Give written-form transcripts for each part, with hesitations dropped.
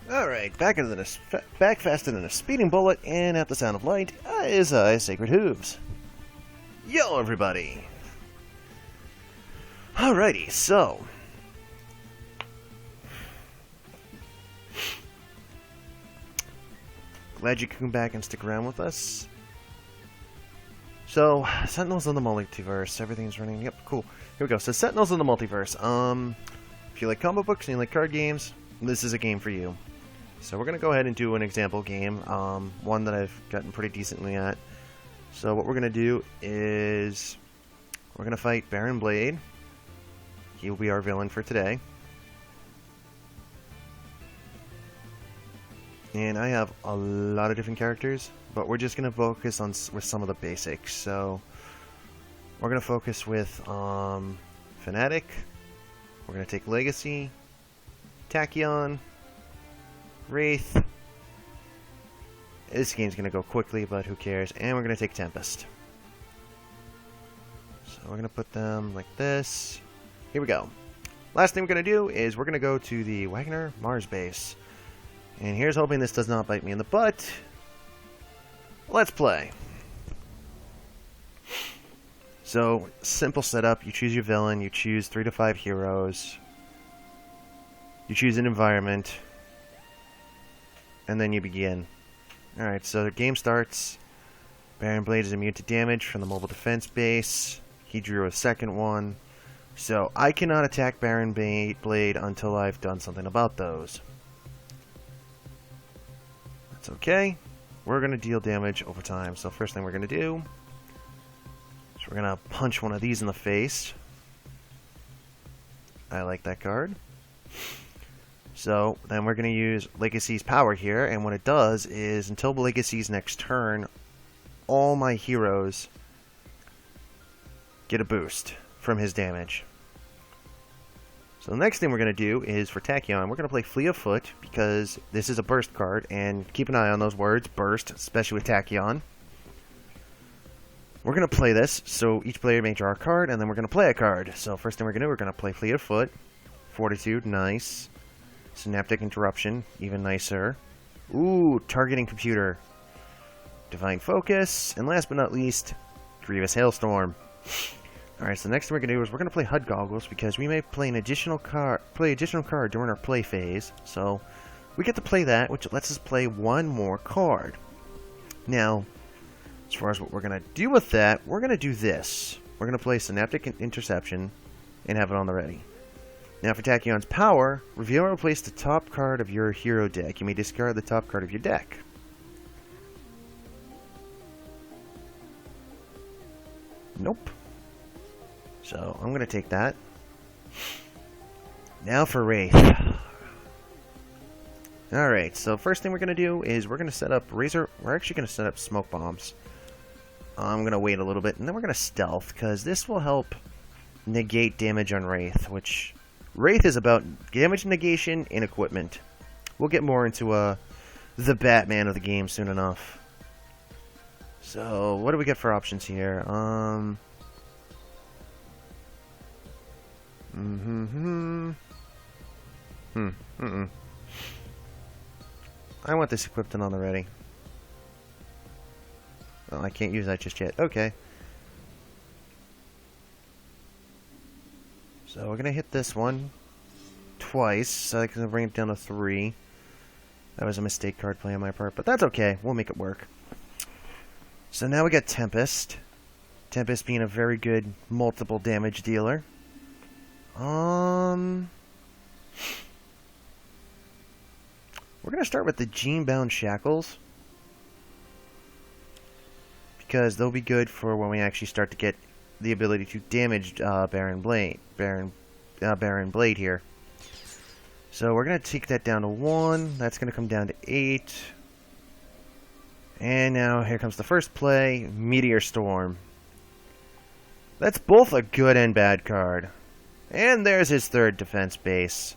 Alright, back faster than a speeding bullet, and at the sound of light, is Sacred Hooves. Yo, everybody! Alrighty, so... Glad you could come back and stick around with us. So, Sentinels of the Multiverse, everything's running, yep, cool. Here we go, so Sentinels of the Multiverse, if you like comic books and you like card games, this is a game for you. So we're going to go ahead and do an example game, one that I've gotten pretty decently at. So what we're going to do is, we're going to fight Baron Blade. He will be our villain for today. And I have a lot of different characters, but we're just going to focus on with some of the basics. So we're going to focus with Fanatic, we're going to take Legacy, Tachyon, Wraith. This game's going to go quickly, but who cares? And we're going to take Tempest. So we're going to put them like this. Here we go. Last thing we're going to do is we're going to go to the Wagner Mars base. And here's hoping this does not bite me in the butt. Let's play. So, simple setup. You choose your villain. You choose 3 to 5 heroes. You choose an environment. And then you begin. Alright, so the game starts. Baron Blade is immune to damage from the mobile defense base. He drew a second one. So, I cannot attack Baron Blade until I've done something about those. That's okay. We're going to deal damage over time. So, first thing we're going to do is we're going to punch one of these in the face. I like that card. So, then we're going to use Legacy's power here, and what it does is, until Legacy's next turn, all my heroes get a boost from his damage. So the next thing we're going to do is, for Tachyon, we're going to play Fleet of Foot, because this is a burst card, and keep an eye on those words, burst, especially with Tachyon. We're going to play this, so each player may draw a card, and then we're going to play a card. So first thing we're going to do, we're going to play Fleet of Foot, Fortitude, nice. Synaptic Interruption, even nicer. Ooh, Targeting Computer. Divine Focus. And last but not least, Grievous Hailstorm. Alright, so the next thing we're going to do is we're going to play HUD Goggles, because we may play an additional card during our play phase. So, we get to play that, which lets us play one more card. Now, as far as what we're going to do with that, we're going to do this. We're going to play Synaptic Interception and have it on the ready. Now for Tachyon's power, reveal or replace the top card of your hero deck. You may discard the top card of your deck. Nope. So I'm going to take that. Now for Wraith. Alright, so first thing we're going to do is we're going to set up Razor. We're actually going to set up Smoke Bombs. I'm going to wait a little bit, and then we're going to Stealth, because this will help negate damage on Wraith, which... Wraith is about damage negation and equipment. We'll get more into the Batman of the game soon enough. So, what do we get for options here? I want this equipped and on the ready. Oh, I can't use that just yet. Okay. So we're going to hit this one twice, so I can bring it down to 3. That was a mistake card play on my part, but that's okay. We'll make it work. So now we got Tempest. Tempest being a very good multiple damage dealer. We're going to start with the Gene-Bound Shackles, because they'll be good for when we actually start to get the ability to damage Baron Blade here. So we're going to take that down to 1. That's going to come down to 8. And now here comes the first play, Meteor Storm. That's both a good and bad card. And there's his third defense base.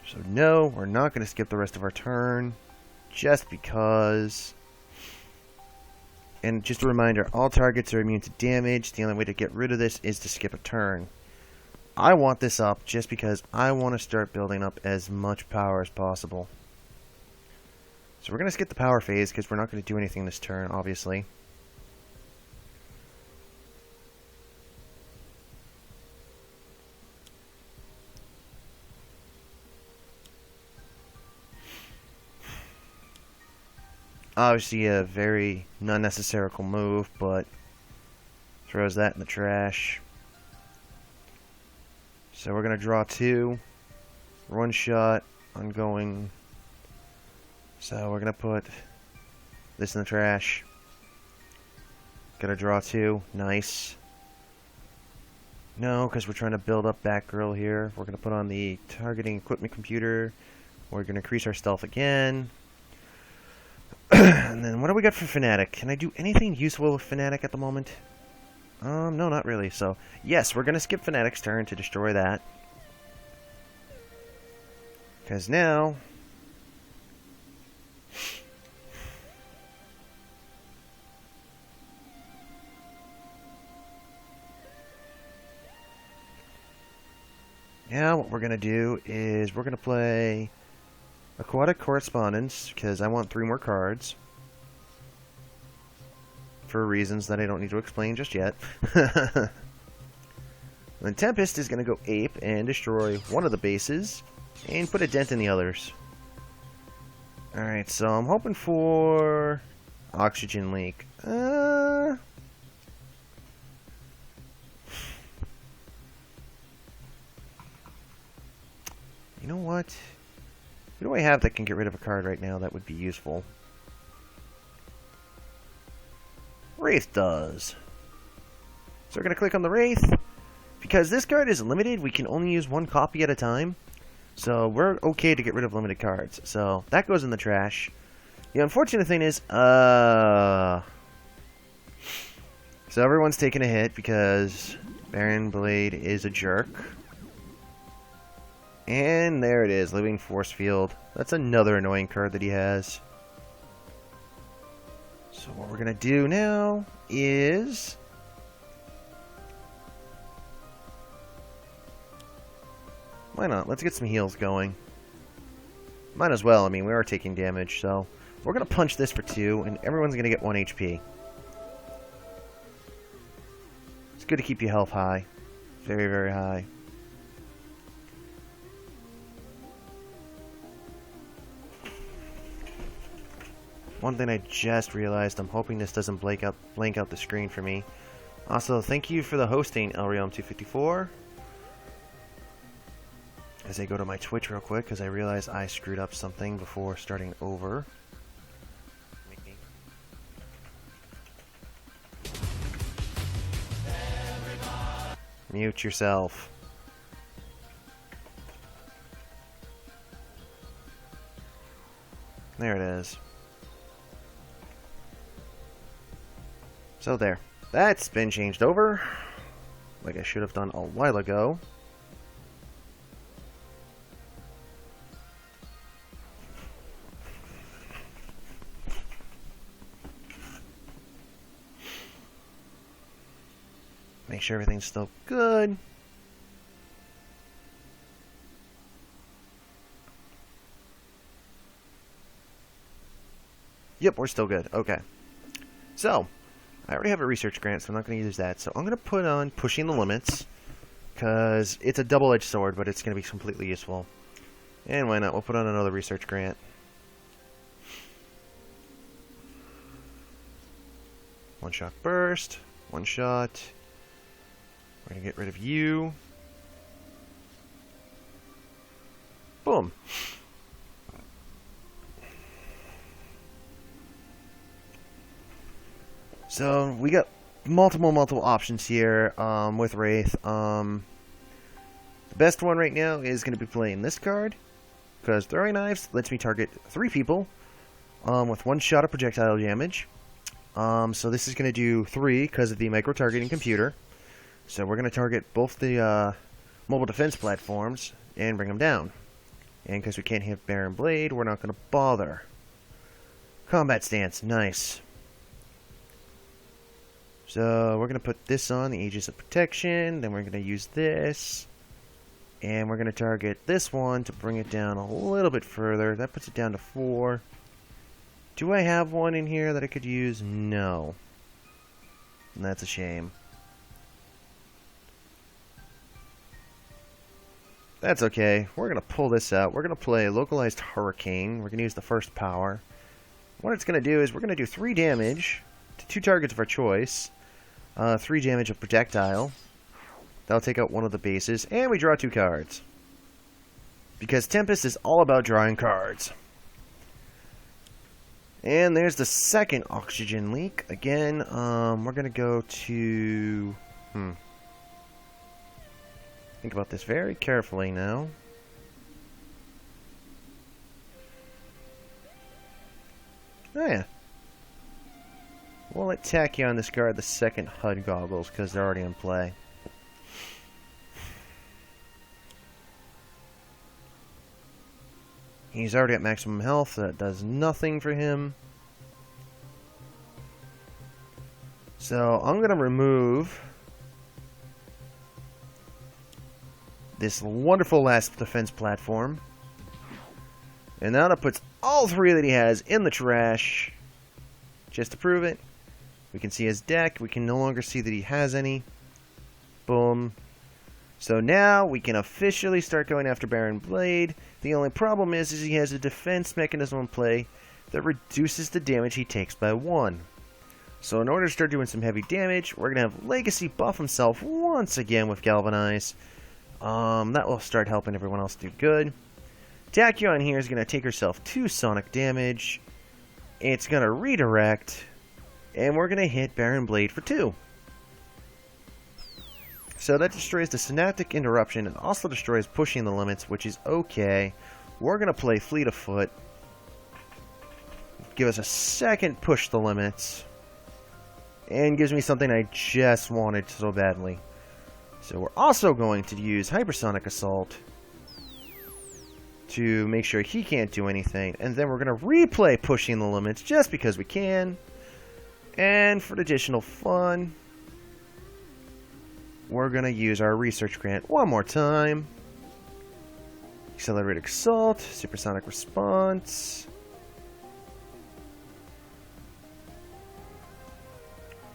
So no, we're not going to skip the rest of our turn, just because... And just a reminder, all targets are immune to damage. The only way to get rid of this is to skip a turn. I want this up just because I want to start building up as much power as possible. So we're going to skip the power phase because we're not going to do anything this turn, obviously. Obviously a very non-necessarical move, but throws that in the trash. So we're going to draw 2. One shot, ongoing. So we're going to put this in the trash. Gonna draw 2. Nice. No, because we're trying to build up Batgirl here. We're going to put on the targeting equipment computer. We're going to increase our stealth again. And then what do we got for Fanatic? Can I do anything useful with Fanatic at the moment? No, not really. So, yes, we're going to skip Fanatic's turn to destroy that. Because now... Now what we're going to do is we're going to play Aquatic Correspondence, because I want 3 more cards. For reasons that I don't need to explain just yet. Then Tempest is going to go ape and destroy one of the bases, and put a dent in the others. Alright, so I'm hoping for Oxygen Leak. You know what? Who do I have that can get rid of a card right now that would be useful? Wraith does. So we're going to click on the Wraith. Because this card is limited, we can only use 1 copy at a time. So we're okay to get rid of limited cards. So that goes in the trash. The unfortunate thing is, so everyone's taking a hit because Baron Blade is a jerk. And there it is, Living Force Field. That's another annoying card that he has. So what we're going to do now is... Why not? Let's get some heals going. Might as well, I mean, we are taking damage, so... We're going to punch this for 2, and everyone's going to get 1 HP. It's good to keep your health high. Very, very high. One thing I just realized, I'm hoping this doesn't blank out the screen for me. Also, thank you for the hosting, Elrealm254. As I go to my Twitch real quick, because I realized I screwed up something before starting over. Mute yourself. There it is. So there. That's been changed over. Like I should have done a while ago. Make sure everything's still good. Yep, we're still good. Okay. So, I already have a research grant, so I'm not going to use that. So I'm going to put on Pushing the Limits, because it's a double-edged sword, but it's going to be completely useful. And why not? We'll put on another research grant. One shot burst. One shot. We're going to get rid of you. Boom. So we got multiple options here with Wraith. The best one right now is going to be playing this card, because Throwing Knives lets me target 3 people with 1 shot of projectile damage. So this is going to do 3 because of the micro-targeting computer. So we're going to target both the mobile defense platforms and bring them down. And because we can't hit Baron Blade, we're not going to bother. Combat Stance, nice. So we're going to put this on, the Aegis of Protection. Then we're going to use this. And we're going to target this one to bring it down a little bit further. That puts it down to 4. Do I have one in here that I could use? No. And that's a shame. That's okay. We're going to pull this out. We're going to play Localized Hurricane. We're going to use the first power. What it's going to do is we're going to do 3 damage to 2 targets of our choice. 3 damage of projectile. That'll take out one of the bases. And we draw 2 cards. Because Tempest is all about drawing cards. And there's the second oxygen leak. Again, we're going to go to... Think about this very carefully now. Oh yeah. We'll let Tachyon discard the second HUD goggles because they're already in play. He's already at maximum health, so that does nothing for him. So I'm going to remove this wonderful last defense platform. And now that puts all 3 that he has in the trash. Just to prove it. We can see his deck. We can no longer see that he has any. Boom. So now we can officially start going after Baron Blade. The only problem is he has a defense mechanism in play that reduces the damage he takes by 1. So in order to start doing some heavy damage, we're going to have Legacy buff himself once again with Galvanize. That will start helping everyone else do good. Tachyon here is going to take herself 2 sonic damage. It's going to redirect. And we're going to hit Baron Blade for 2. So that destroys the Synaptic Interruption and also destroys Pushing the Limits, which is okay. We're going to play Fleet of Foot. Give us a second Push the Limits. And gives me something I just wanted so badly. So we're also going to use Hypersonic Assault to make sure he can't do anything. And then we're going to replay Pushing the Limits just because we can. And for additional fun, we're going to use our Research Grant one more time. Accelerated Assault, Supersonic Response.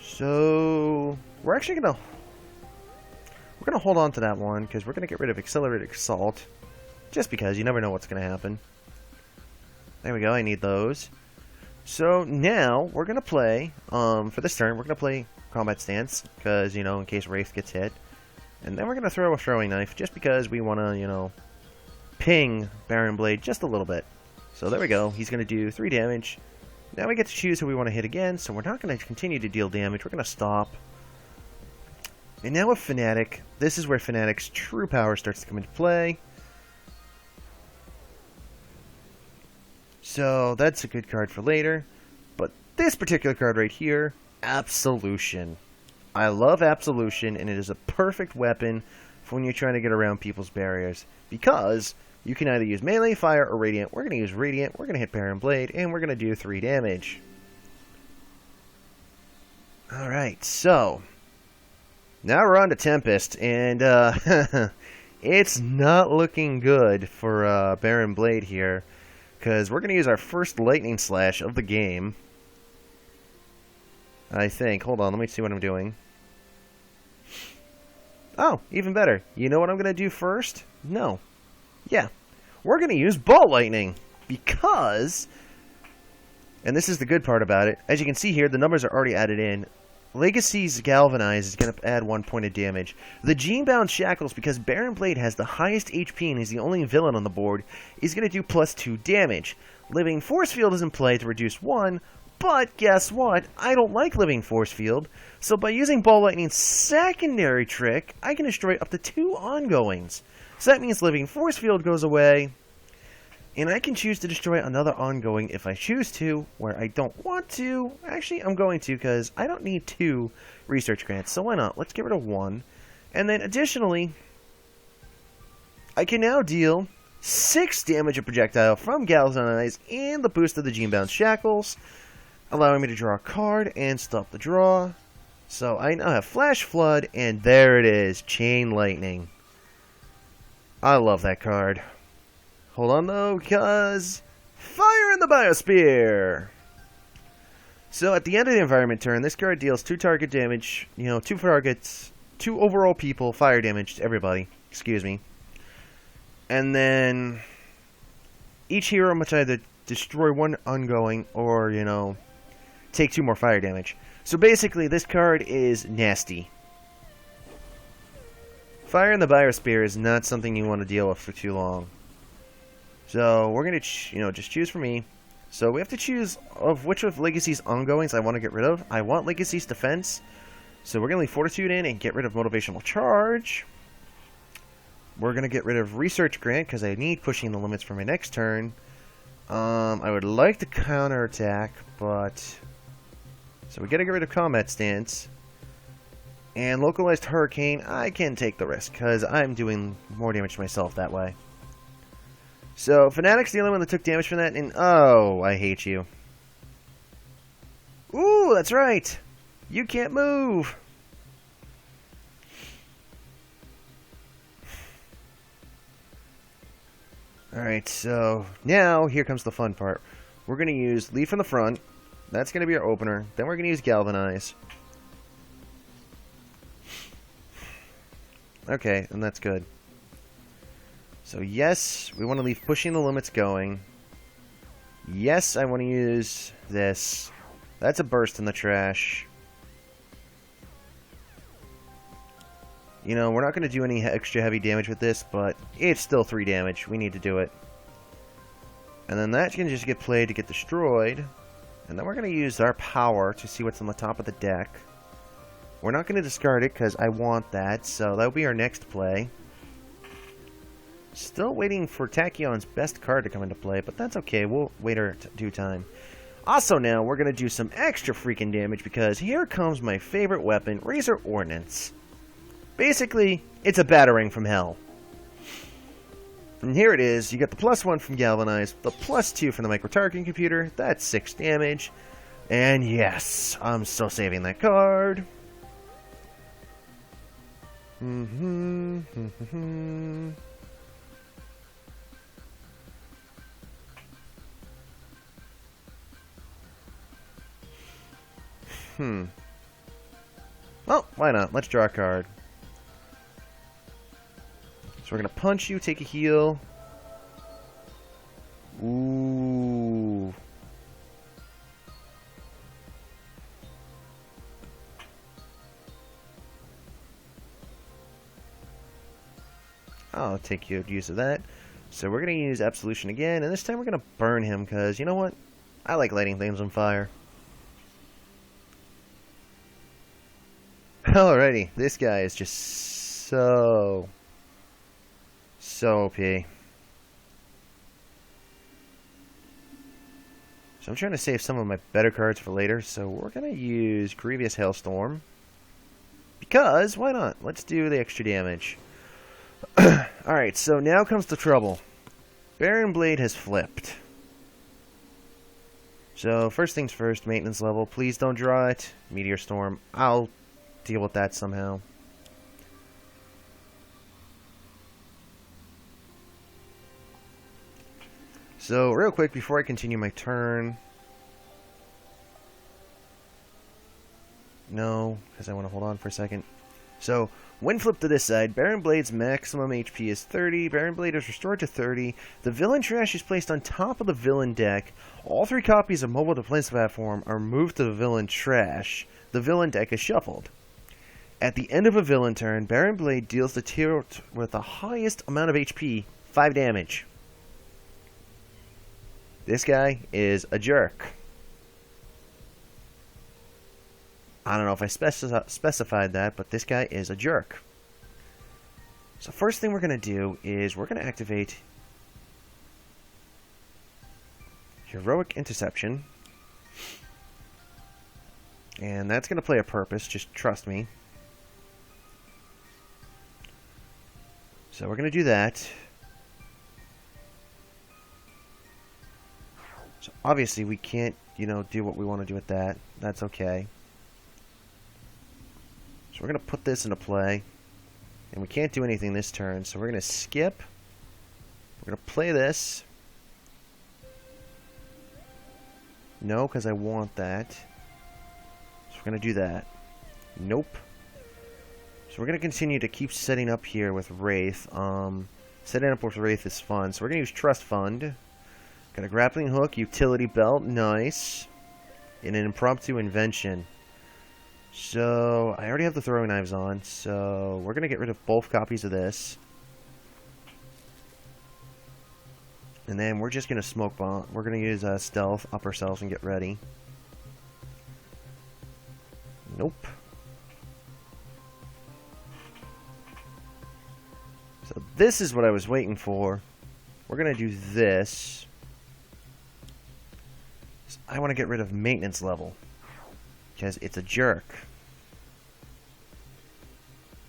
So we're actually going to... We're going to hold on to that one, because we're going to get rid of Accelerated Assault. Just because, you never know what's going to happen. There we go, I need those. So, now, we're going to play, for this turn, we're going to play Combat Stance, because, you know, in case Wraith gets hit. And then we're going to throw a Throwing Knife, just because we want to, you know, ping Baron Blade just a little bit. So, there we go, he's going to do 3 damage. Now we get to choose who we want to hit again, so we're not going to continue to deal damage, we're going to stop. And now with Fnatic, this is where Fnatic's true power starts to come into play. So that's a good card for later. But this particular card right here, Absolution. I love Absolution, and it is a perfect weapon for when you're trying to get around people's barriers. Because you can either use melee, fire, or radiant. We're going to use radiant, we're going to hit Baron Blade, and we're going to do 3 damage. Alright, so... now we're on to Tempest, and it's not looking good for Baron Blade here, because we're going to use our first Lightning Slash of the game. I think. Hold on, let me see what I'm doing. Oh, even better. You know what I'm going to do first? No. Yeah. We're going to use Bolt Lightning, because, and this is the good part about it, as you can see here, the numbers are already added in. Legacy's Galvanize is going to add 1 point of damage. The Gene-Bound Shackles, because Baron Blade has the highest HP and he's the only villain on the board, is going to do plus 2 damage. Living Force Field is in play to reduce 1, but guess what? I don't like Living Force Field, so by using Ball Lightning's secondary trick, I can destroy up to 2 ongoings. So that means Living Force Field goes away, and I can choose to destroy another ongoing if I choose to, where I don't want to. Actually, I'm going to, because I don't need 2 research grants, so why not? Let's get rid of 1. And then, additionally, I can now deal 6 damage of projectile from Galvanize and the boost of the Gene-Bound Shackles, allowing me to draw a card and stop the draw. So I now have Flash Flood, and there it is, Chain Lightning. I love that card. Hold on though, because Fire in the Biosphere! So at the end of the environment turn, this card deals 2 target damage, 2 targets, 2 overall people, fire damage to everybody, excuse me. And then each hero must either destroy 1 ongoing or, take 2 more fire damage. So basically, this card is nasty. Fire in the Biosphere is not something you want to deal with for too long. So we're going to, just choose for me. So we have to choose of which of Legacy's ongoings I want to get rid of. I want Legacy's Defense. So we're going to leave Fortitude in and get rid of Motivational Charge. We're going to get rid of Research Grant because I need pushing the limits for my next turn. I would like to counterattack, but... So we got to get rid of Combat Stance. And Localized Hurricane, I can take the risk because I'm doing more damage to myself that way. So, Fanatic's the only one that took damage from that, and oh, I hate you. Ooh, that's right! You can't move! Alright, so now here comes the fun part. We're going to use Lead from the front. That's going to be our opener. Then we're going to use Galvanize. Okay, and that's good. So yes, we want to leave Pushing the Limits going. Yes, I want to use this. That's a burst in the trash. We're not going to do any extra heavy damage with this, but it's still 3 damage. We need to do it. And then that can just get played to get destroyed. And then we're going to use our power to see what's on the top of the deck. We're not going to discard it because I want that, so that'll be our next play. Still waiting for Tachyon's best card to come into play, but that's okay. We'll wait our due time. Also now, we're going to do some extra freaking damage because here comes my favorite weapon, Razor Ordnance. Basically, it's a battering from hell. And here it is. You get the +1 from Galvanize, the +2 from the micro-targeting computer. That's 6 damage. And yes, I'm still saving that card. Well, why not? Let's draw a card. So we're going to punch you, take a heal. Ooh. I'll take use of that. So we're going to use Absolution again, and this time we're going to burn him, because you know what? I like lighting things on fire. Alrighty, this guy is just so OP. So I'm trying to save some of my better cards for later, so we're going to use Grievous Hailstorm. Because, why not? Let's do the extra damage. Alright, so now comes the trouble. Barren Blade has flipped. So, first things first, maintenance level. Please don't draw it. Meteor Storm. I'll deal with that somehow. So, real quick, before I continue my turn... No, because I want to hold on for a second. So, when flipped to this side, Barren Blade's maximum HP is 30. Barren Blade is restored to 30. The villain trash is placed on top of the villain deck. All 3 copies of Mobile Defense Platform are moved to the villain trash. The villain deck is shuffled. At the end of a villain turn, Barren Blade deals the tier with the highest amount of HP, 5 damage. This guy is a jerk. I don't know if I specified that, but this guy is a jerk. So first thing we're going to do is we're going to activate Heroic Interception. And that's going to play a purpose, just trust me. So we're going to do that. So obviously we can't, do what we want to do with that. That's okay. So we're going to put this into play. And we can't do anything this turn, so we're going to skip. We're going to play this. No, because I want that. So we're going to do that. Nope. So we're going to continue to keep setting up here with Wraith. Setting up with Wraith is fun. So we're going to use Trust Fund. Got a grappling hook, utility belt, nice. And an impromptu invention. So I already have the throwing knives on, so we're going to get rid of both copies of this. And then we're just going to smoke bomb. We're going to use stealth, up ourselves, and get ready. Nope. So this is what I was waiting for. We're going to do this. So I want to get rid of maintenance level, because it's a jerk.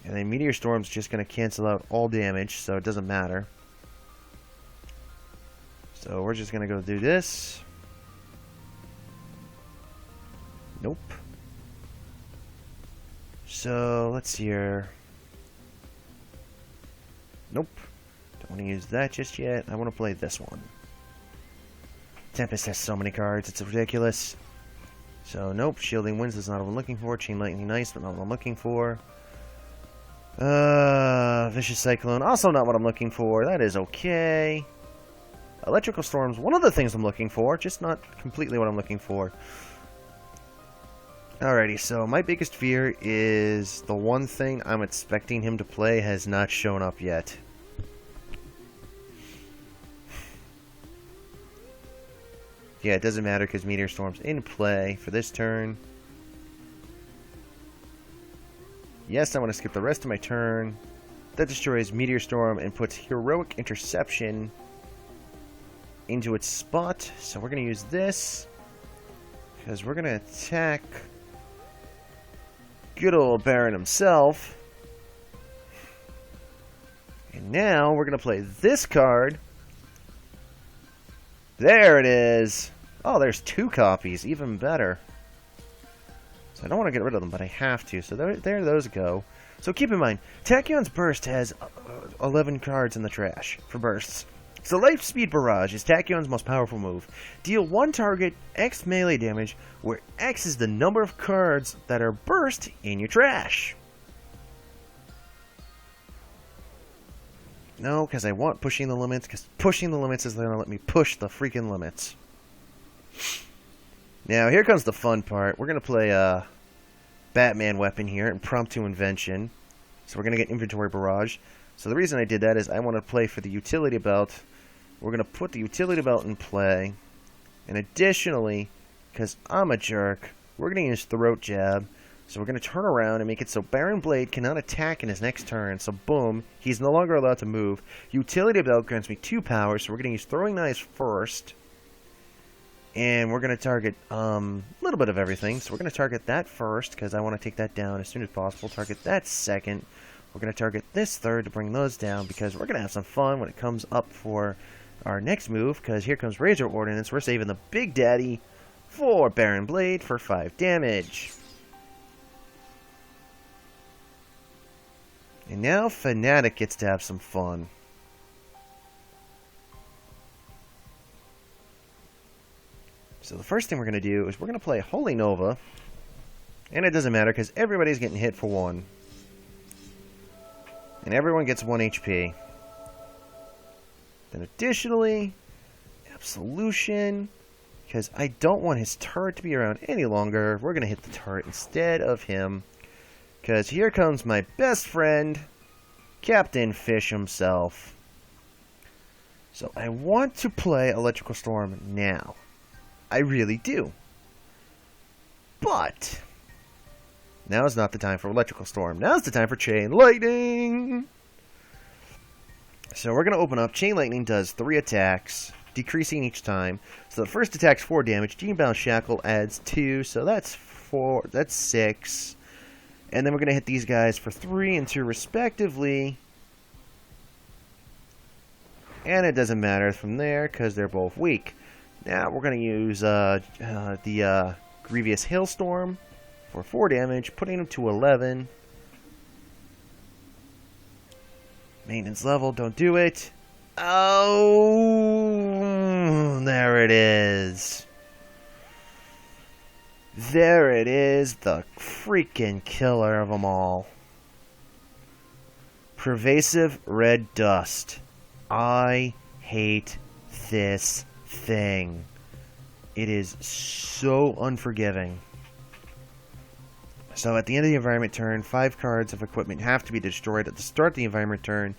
And then Meteor Storm's just going to cancel out all damage, so it doesn't matter. So we're just going to go do this. Nope. So let's see here. Nope. Don't want to use that just yet. I want to play this one. Tempest has so many cards, it's ridiculous. So nope, Shielding Winds is not what I'm looking for. Chain Lightning nice, but not what I'm looking for. Vicious Cyclone, also not what I'm looking for. That is okay. Electrical Storm's one of the things I'm looking for, just not completely what I'm looking for. Alrighty, so my biggest fear is the one thing I'm expecting him to play has not shown up yet. Yeah, it doesn't matter because Meteor Storm's in play for this turn. Yes, I want to skip the rest of my turn. That destroys Meteor Storm and puts Heroic Interception into its spot. So we're going to use this because we're going to attack good old Baron himself. And now we're going to play this card. There it is. Oh, there's two copies. Even better. So I don't want to get rid of them, but I have to. So there those go. So keep in mind, Tachyon's Burst has 11 cards in the trash for bursts. So Life Speed Barrage is Tachyon's most powerful move. Deal one target X melee damage, where X is the number of cards that are burst in your trash. No, because I want pushing the limits, because pushing the limits is going to let me push the freaking limits. Now, here comes the fun part. We're going to play a Batman weapon here, Impromptu Invention. So we're going to get Inventory Barrage. So the reason I did that is I want to play for the Utility Belt. We're going to put the Utility Belt in play. And additionally, because I'm a jerk, we're going to use Throat Jab. So we're going to turn around and make it so Baron Blade cannot attack in his next turn. So boom, he's no longer allowed to move. Utility Belt grants me 2 power, so we're going to use Throwing Knives first. And we're going to target a little bit of everything. So we're going to target that first, because I want to take that down as soon as possible. Target that second. We're going to target this third to bring those down, because we're going to have some fun when it comes up for our next move, because here comes Razor Ordnance. We're saving the Big Daddy for Baron Blade for 5 damage. And now Fnatic gets to have some fun. So the first thing we're going to do is we're going to play Holy Nova. And it doesn't matter because everybody's getting hit for 1. And everyone gets 1 HP. Then additionally, Absolution. Because I don't want his turret to be around any longer. We're going to hit the turret instead of him. Because here comes my best friend, Captain Fish himself. So I want to play Electrical Storm now. I really do. But now is not the time for Electrical Storm. Now is the time for Chain Lightning. So we're going to open up. Chain Lightning does 3 attacks, decreasing each time. So the first attack's 4 damage. Genebound Shackle adds 2, so that's 4. That's 6. And then we're going to hit these guys for 3 and 2 respectively. And it doesn't matter from there because they're both weak. Now we're going to use the Grievous Hailstorm for 4 damage, putting him to 11. Maintenance level, don't do it. Oh, there it is. There it is, the freaking killer of them all. Pervasive red dust. I hate this thing. It is so unforgiving. So at the end of the environment turn, 5 cards of equipment have to be destroyed at the start of the environment turn.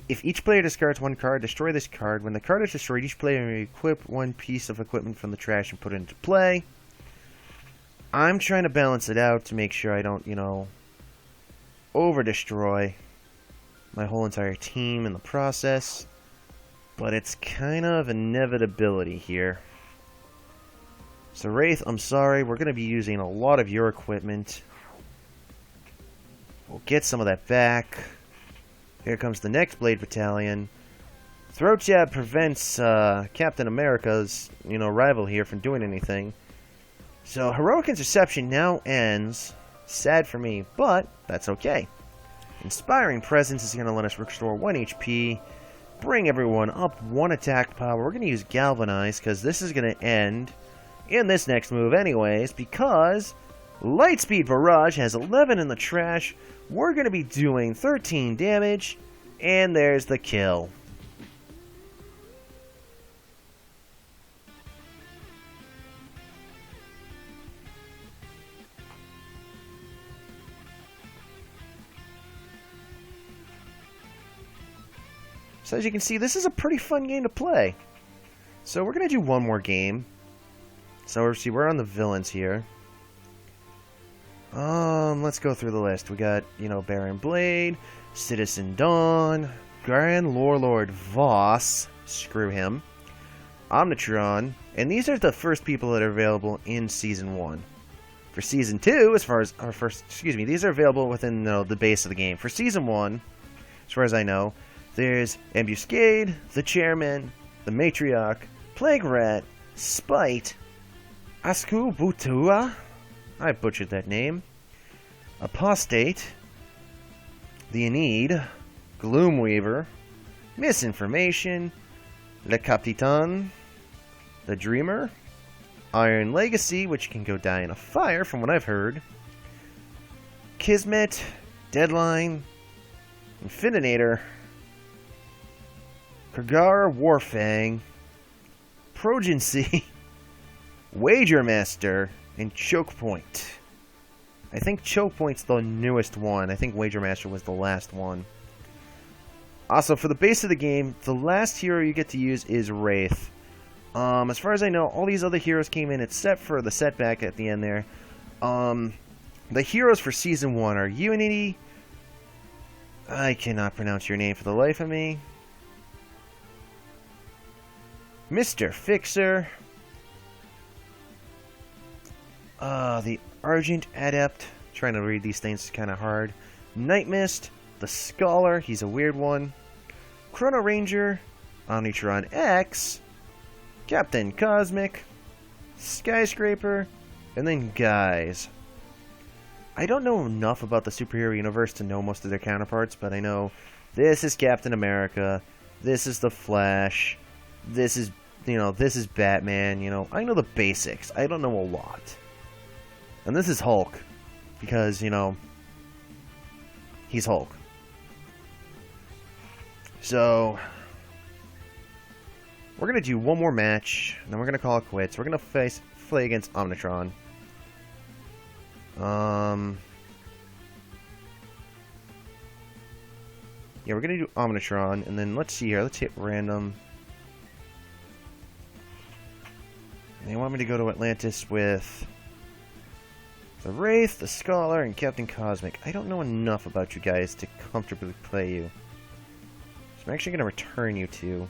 If each player discards 1 card, destroy this card. When the card is destroyed, each player may equip 1 piece of equipment from the trash and put it into play. I'm trying to balance it out to make sure I don't, over-destroy my whole entire team in the process. But it's kind of inevitability here. So Wraith, I'm sorry, we're going to be using a lot of your equipment. We'll get some of that back. Here comes the next Blade Battalion. Throat Jab prevents Captain America's, rival here from doing anything. So Heroic Interception now ends. Sad for me, but that's okay. Inspiring Presence is going to let us restore 1 HP. Bring everyone up 1 attack power. We're going to use Galvanize because this is going to end in this next move anyways, because Lightspeed Barrage has 11 in the trash. We're going to be doing 13 damage, and there's the kill. So as you can see, this is a pretty fun game to play. So we're going to do one more game. So we're on the villains here. Let's go through the list. We got, Baron Blade, Citizen Dawn, Grand Warlord Voss, screw him, Omnitron, and these are the first people that are available in Season 1. For Season 2, these are available within the base of the game. For Season 1, as far as I know, there's Ambuscade, the Chairman, the Matriarch, Plague Rat, Spite, Asku Butua, I butchered that name, Apostate, the Aeneid, Gloomweaver, Misinformation, Le Capitan, the Dreamer, Iron Legacy, which can go die in a fire from what I've heard, Kismet, Deadline, Infininator, Kagara Warfang, Progency, Wager Master, and Choke Point. I think Choke Point's the newest one. I think Wager Master was the last one. Also, for the base of the game, the last hero you get to use is Wraith. As far as I know, all these other heroes came in except for the setback at the end there. The heroes for Season 1 are Unity. I cannot pronounce your name for the life of me. Mr. Fixer. The Argent Adept. Trying to read these things is kind of hard. Night Mist. The Scholar. He's a weird one. Chrono Ranger. Omnitron X. Captain Cosmic. Skyscraper. And then Guys. I don't know enough about the superhero universe to know most of their counterparts, but I know this is Captain America. This is the Flash. This is, this is Batman. I know the basics. I don't know a lot. And this is Hulk, because, he's Hulk. So, we're going to do one more match, and then we're going to call it quits. We're going to play against Omnitron. Yeah, we're going to do Omnitron, and then let's see here. Let's hit random. They want me to go to Atlantis with the Wraith, the Scholar, and Captain Cosmic. I don't know enough about you guys to comfortably play you. So I'm actually going to return you two.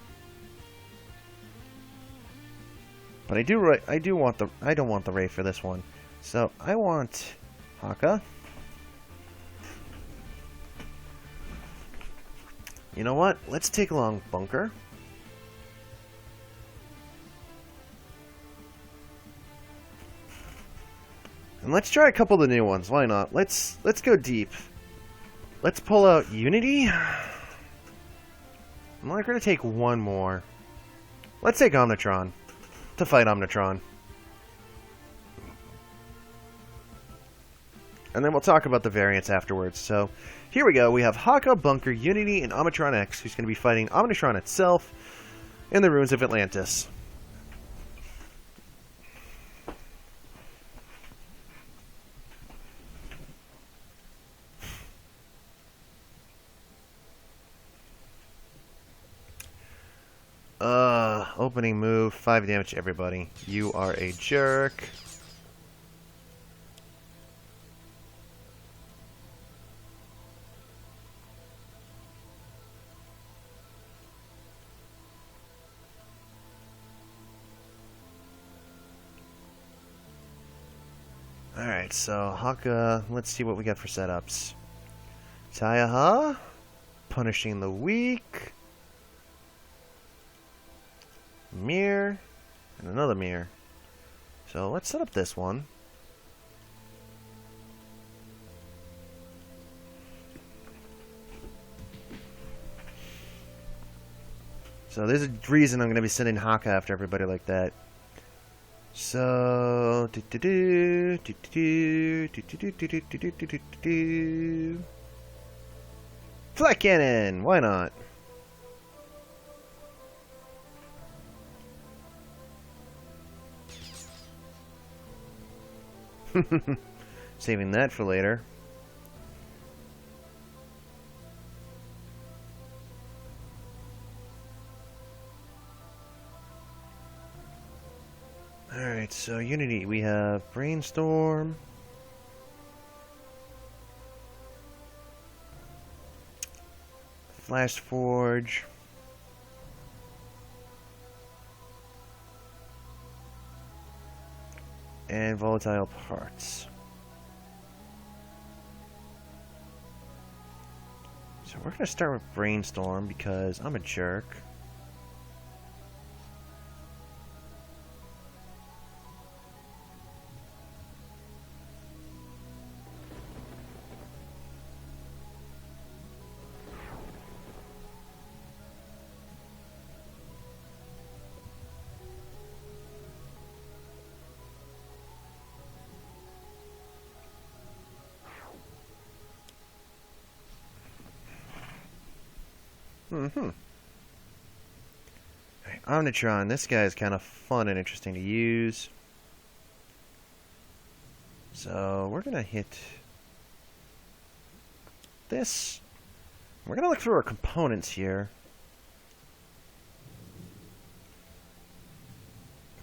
But I don't want the Wraith for this one. So I want Haka. You know what? Let's take along Bunker. And let's try a couple of the new ones. Why not? Let's go deep. Let's pull out Unity. I'm only going to take one more. Let's take Omnitron to fight Omnitron. And then we'll talk about the variants afterwards. So, here we go. We have Haka, Bunker, Unity, and Omnitron X, who's going to be fighting Omnitron itself in the ruins of Atlantis. Opening move, 5 damage to everybody. You are a jerk. Alright, so Haka, let's see what we got for setups. Taiaha, punishing the weak. Mirror, and another mirror. So let's set up this one. So there's a reason I'm going to be sending Haka after everybody like that. So Flat Cannon, why not? Saving that for later. Alright, so Unity, we have Brainstorm. Flash Forge. And Volatile Parts. So we're going to start with Brainstorm because I'm a jerk. Alright, Omnitron, this guy is kind of fun and interesting to use. So, we're going to hit this. We're going to look through our components here.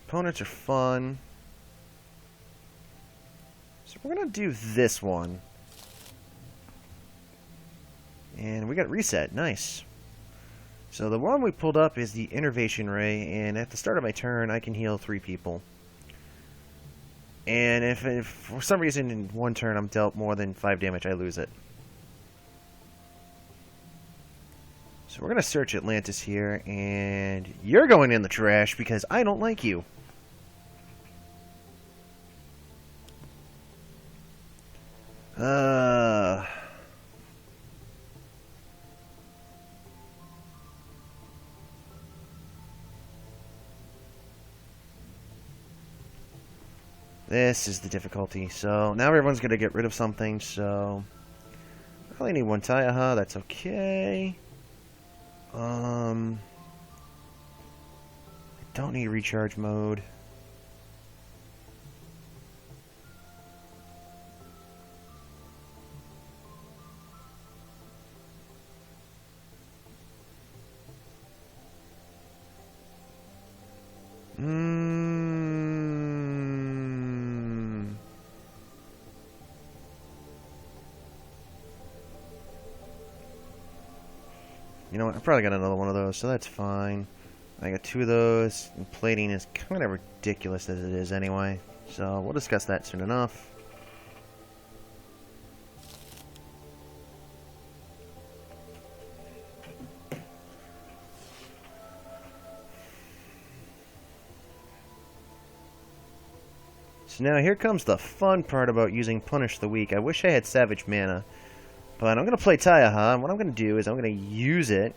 Components are fun. So we're going to do this one. And we got reset. Nice. So the one we pulled up is the Innervation Ray, and at the start of my turn, I can heal 3 people. And if for some reason in one turn I'm dealt more than 5 damage, I lose it. So we're going to search Atlantis here, and you're going in the trash because I don't like you. This is the difficulty. So now everyone's going to get rid of something, so I only need one Taiaha, that's okay. I don't need recharge mode. You know what, I probably got another one of those, so that's fine. I got 2 of those, and plating is kind of ridiculous as it is anyway. So we'll discuss that soon enough. So now here comes the fun part about using Punish the Weak. I wish I had Savage Mana. But I'm going to play Taiaha, and what I'm going to do is I'm going to use it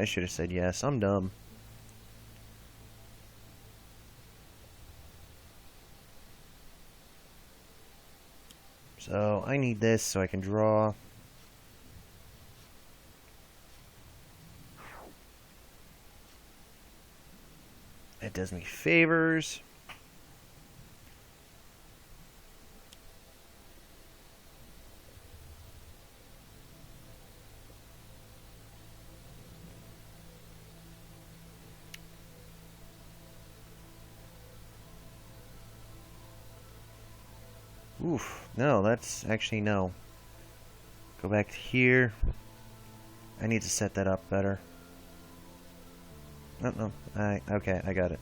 I should have said yes. I'm dumb. So I need this so I can draw. It does me favors. Oof. No, that's actually no. Go back to here. I need to set that up better. No. Okay, I got it.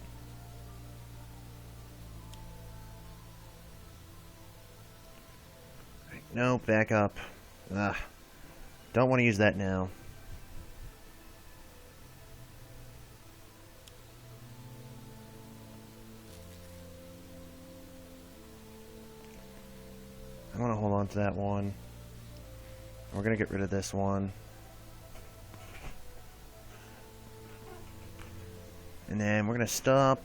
No, back up. Ugh. Don't want to use that now. I want to hold on to that one. We're going to get rid of this one. And then we're going to stop.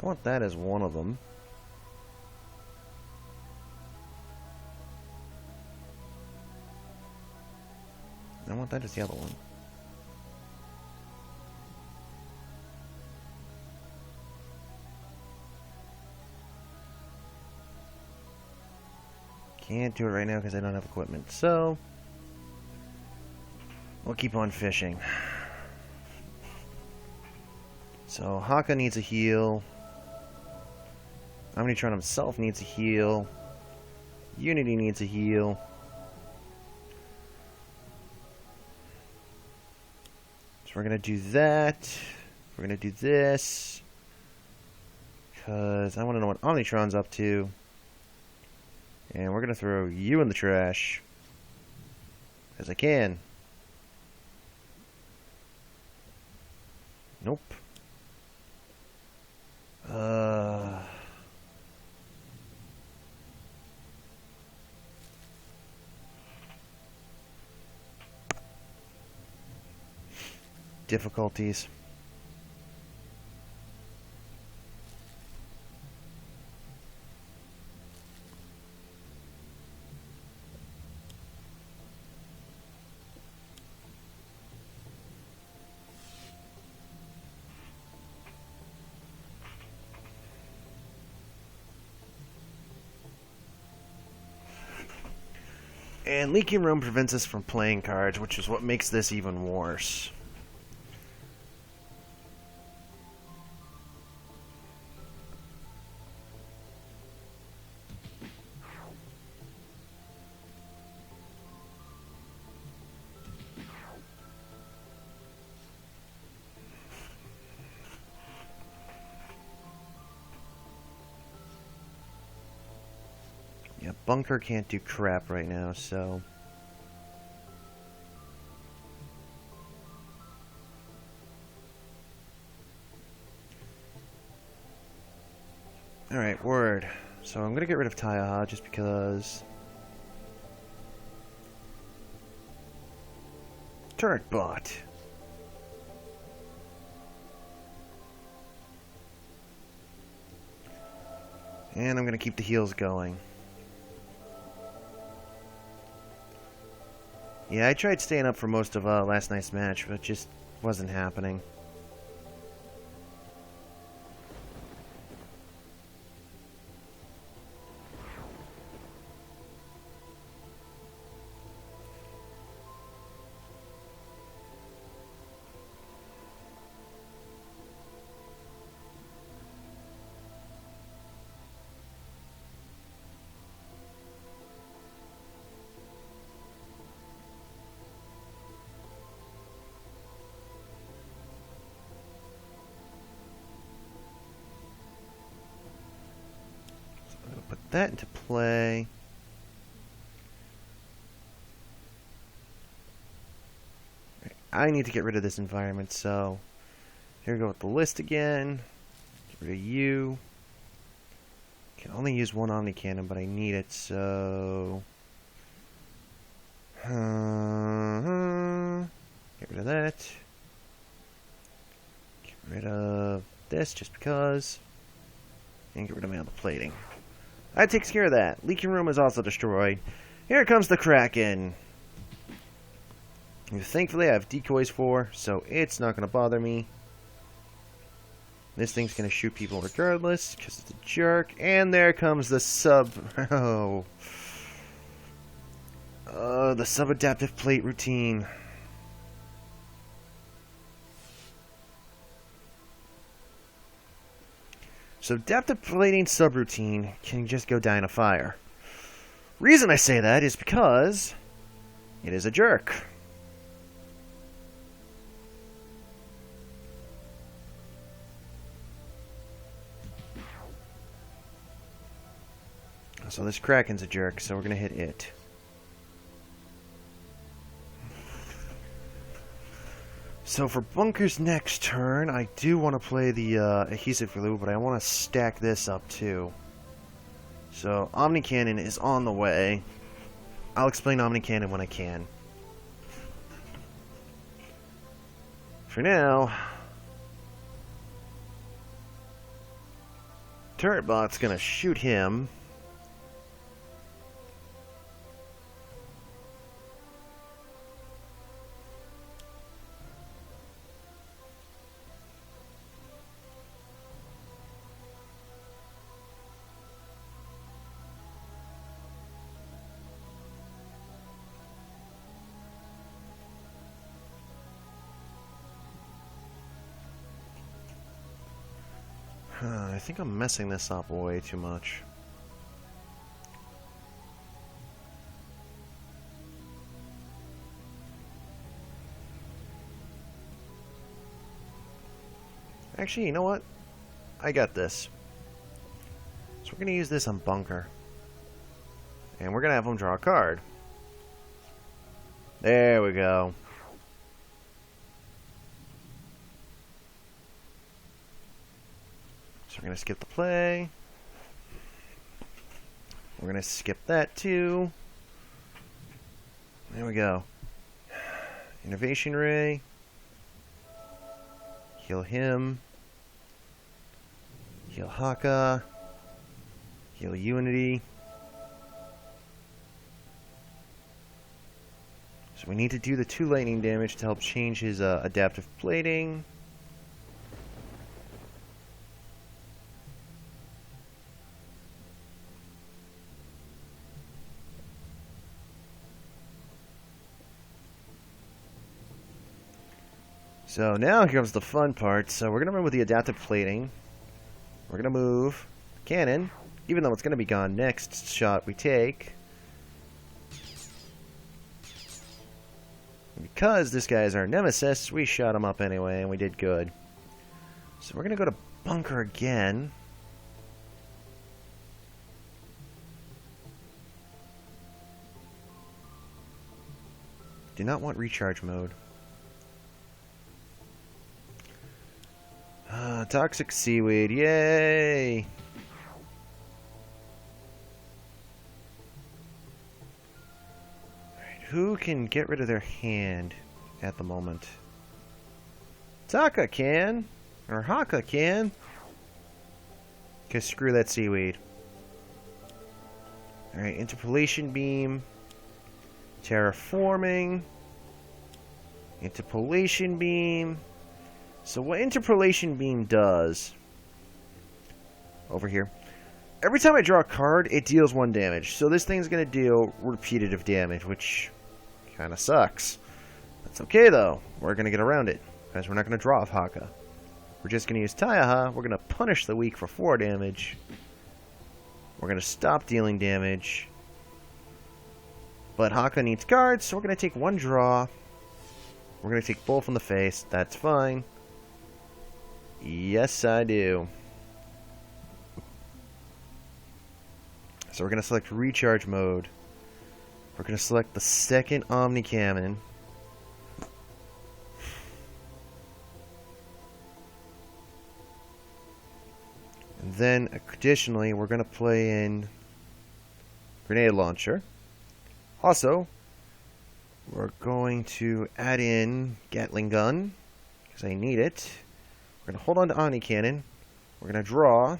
I want that as one of them. I want that as the other one. Can't do it right now because I don't have equipment, so we'll keep on fishing. So Haka needs a heal. Omnitron himself needs a heal. Unity needs a heal. So we're gonna do that. We're gonna do this because I want to know what Omnitron's up to. And we're gonna throw you in the trash. As I can. Nope. Difficulties. And Leaking Room prevents us from playing cards, which is what makes this even worse. Yeah, Bunker can't do crap right now, so... Alright, word. So I'm gonna get rid of Taiaha just because... Turret bot. And I'm gonna keep the heals going. Yeah, I tried staying up for most of last night's match, but it just wasn't happening. that into play. I need to get rid of this environment, so here we go with the list again. Get rid of you. Can only use one Omni Cannon, but I need it, so get rid of that. Get rid of this just because. And get rid of the plating. That takes care of that. Leaking room is also destroyed. Here comes the Kraken. Thankfully I have decoys for, so it's not going to bother me. This thing's going to shoot people regardless, because it's a jerk. And there comes the sub... Oh. The sub-adaptive plate routine. So adaptive plating subroutine can just go die in a fire. Reason I say that is because it is a jerk. So this Kraken's a jerk, so we're going to hit it. So for Bunker's next turn, I do want to play the adhesive glue, but I want to stack this up too. So Omni Cannon is on the way. I'll explain Omni Cannon when I can. For now, Turret Bot's going to shoot him. I think I'm messing this up way too much. Actually, you know what? I got this. So we're going to use this on Bunker. And we're going to have him draw a card. There we go. So we're going to skip the play. We're going to skip that too. There we go. Innovation Ray. Heal him. Heal Haka. Heal Unity. So we need to do the 2 lightning damage to help change his adaptive plating. So now here comes the fun part. So we're going to run with the adaptive plating. We're going to move cannon, even though it's going to be gone next shot we take. Because this guy is our nemesis, we shot him up anyway, and we did good. So we're going to go to Bunker again. Do not want recharge mode. Toxic Seaweed, yay! Alright, who can get rid of their hand at the moment? Taka can, or Haka can. Cause screw that Seaweed. Alright, Interpolation Beam. Terraforming. Interpolation Beam. So what Interpolation Beam does, over here, every time I draw a card, it deals 1 damage. So this thing's going to deal repetitive damage, which kind of sucks. That's okay, though. We're going to get around it, because we're not going to draw off Haka. We're just going to use Taiaha. We're going to punish the weak for 4 damage. We're going to stop dealing damage. But Haka needs cards, so we're going to take 1 draw. We're going to take both in the face. That's fine. Yes, I do. So we're going to select recharge mode. We're going to select the second Omni Cannon. And then, additionally, we're going to play in Grenade Launcher. Also, we're going to add in Gatling Gun, because I need it. We're going to hold on to Omni Cannon. We're going to draw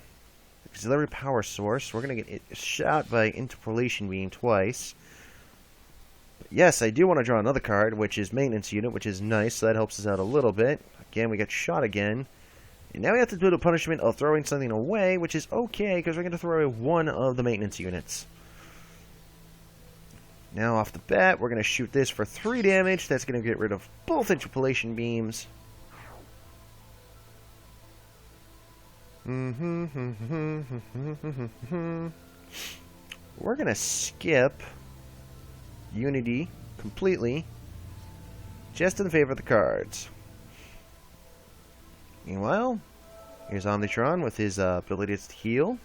Auxiliary Power Source. We're going to get shot by Interpolation Beam twice. But yes, I do want to draw another card, which is Maintenance Unit, which is nice, so that helps us out a little bit. Again, we got shot again. And now we have to do the punishment of throwing something away, which is okay, because we're going to throw away one of the maintenance units. Now, off the bat, we're going to shoot this for 3 damage. That's going to get rid of both interpolation beams. We're going to skip Unity completely, just in favor of the cards. Meanwhile, here's Omnitron with his ability to heal.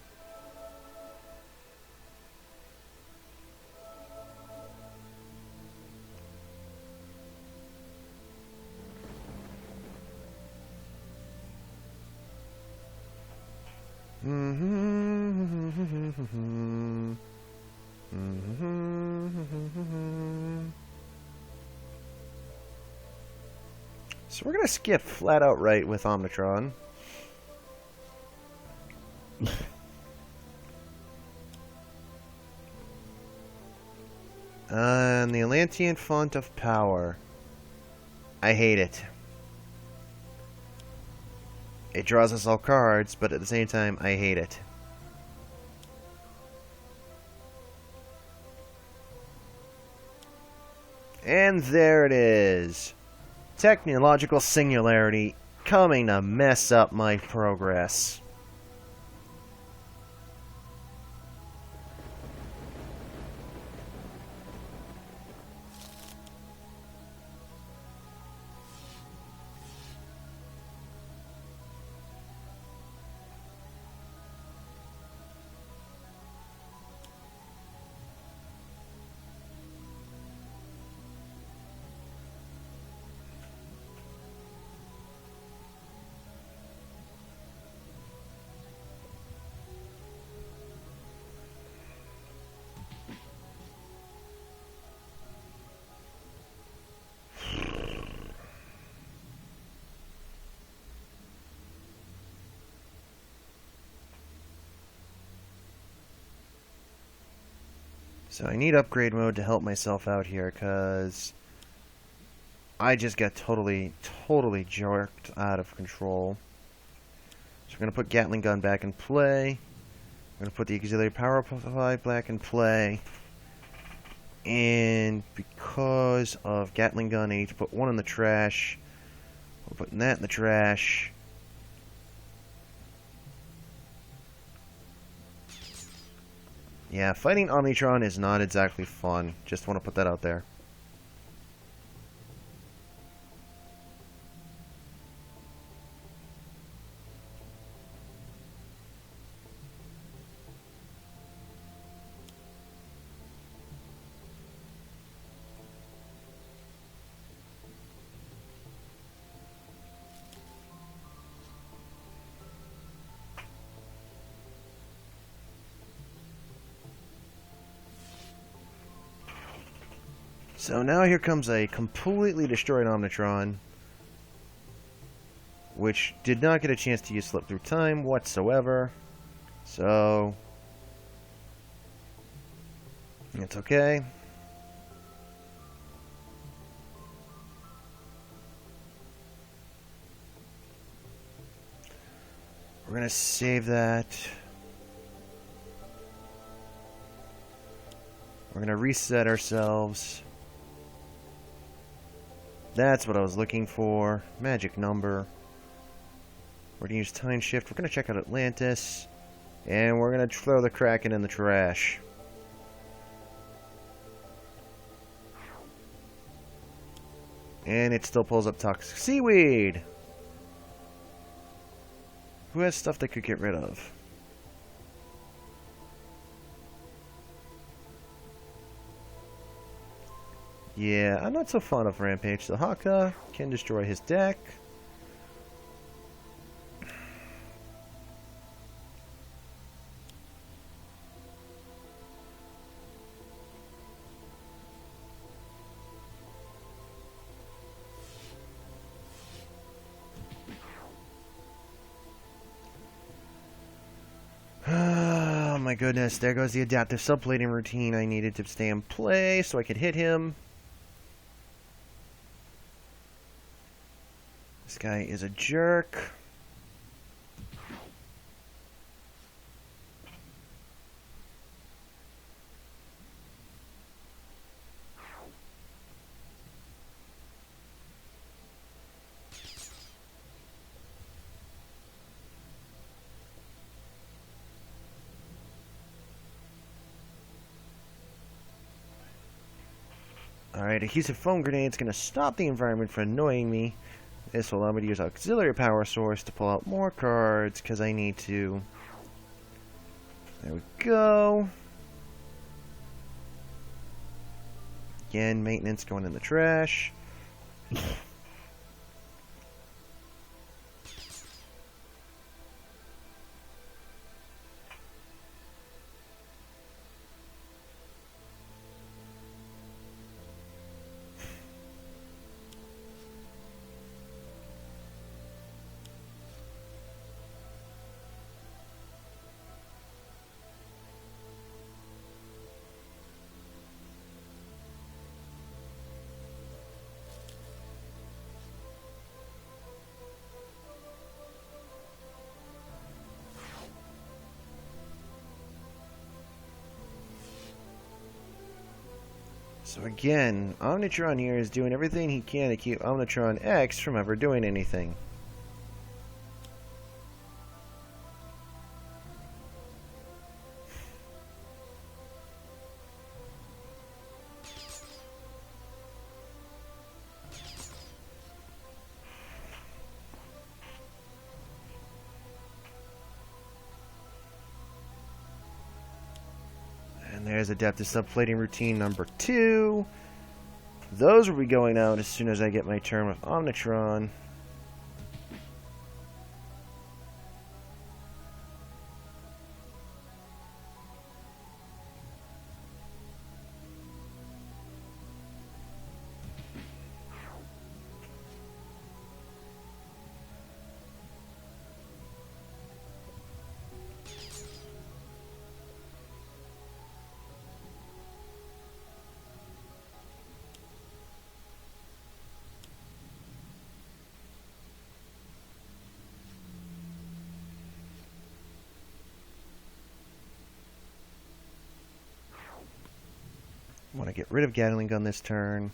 So we're going to skip flat out right with Omnitron. And the Atlantean Font of Power. I hate it. It draws us all cards, but at the same time, I hate it. And there it is. Technological Singularity coming to mess up my progress. So I need upgrade mode to help myself out here, because I just got totally jerked out of control. So we're going to put Gatling Gun back in play. We're going to put the Auxiliary Power Supply back in play. And because of Gatling Gun, I need to put one in the trash. We're putting that in the trash. Yeah, fighting Omnitron is not exactly fun. Just want to put that out there. So now here comes a completely destroyed Omnitron, which did not get a chance to use Slip Through Time whatsoever. So it's okay. We're going to save that. We're going to reset ourselves. That's what I was looking for. Magic number. We're going to use Time Shift. We're going to check out Atlantis. And we're going to throw the Kraken in the trash. And it still pulls up Toxic Seaweed. Who has stuff they could get rid of? Yeah, I'm not so fond of Rampage, so Haka can destroy his deck. Oh my goodness, there goes the adaptive subplating routine I needed to stay in play so I could hit him. This guy is a jerk. Alright, adhesive foam grenade's gonna stop the environment from annoying me. This will allow me to use auxiliary power source to pull out more cards, because I need to. There we go. Again, maintenance going in the trash. So again, Omnitron here is doing everything he can to keep Omnitron X from ever doing anything. And there's adaptive subplating routine number 2. Those will be going out as soon as I get my turn with Omnitron. I want to get rid of Gatling Gun this turn.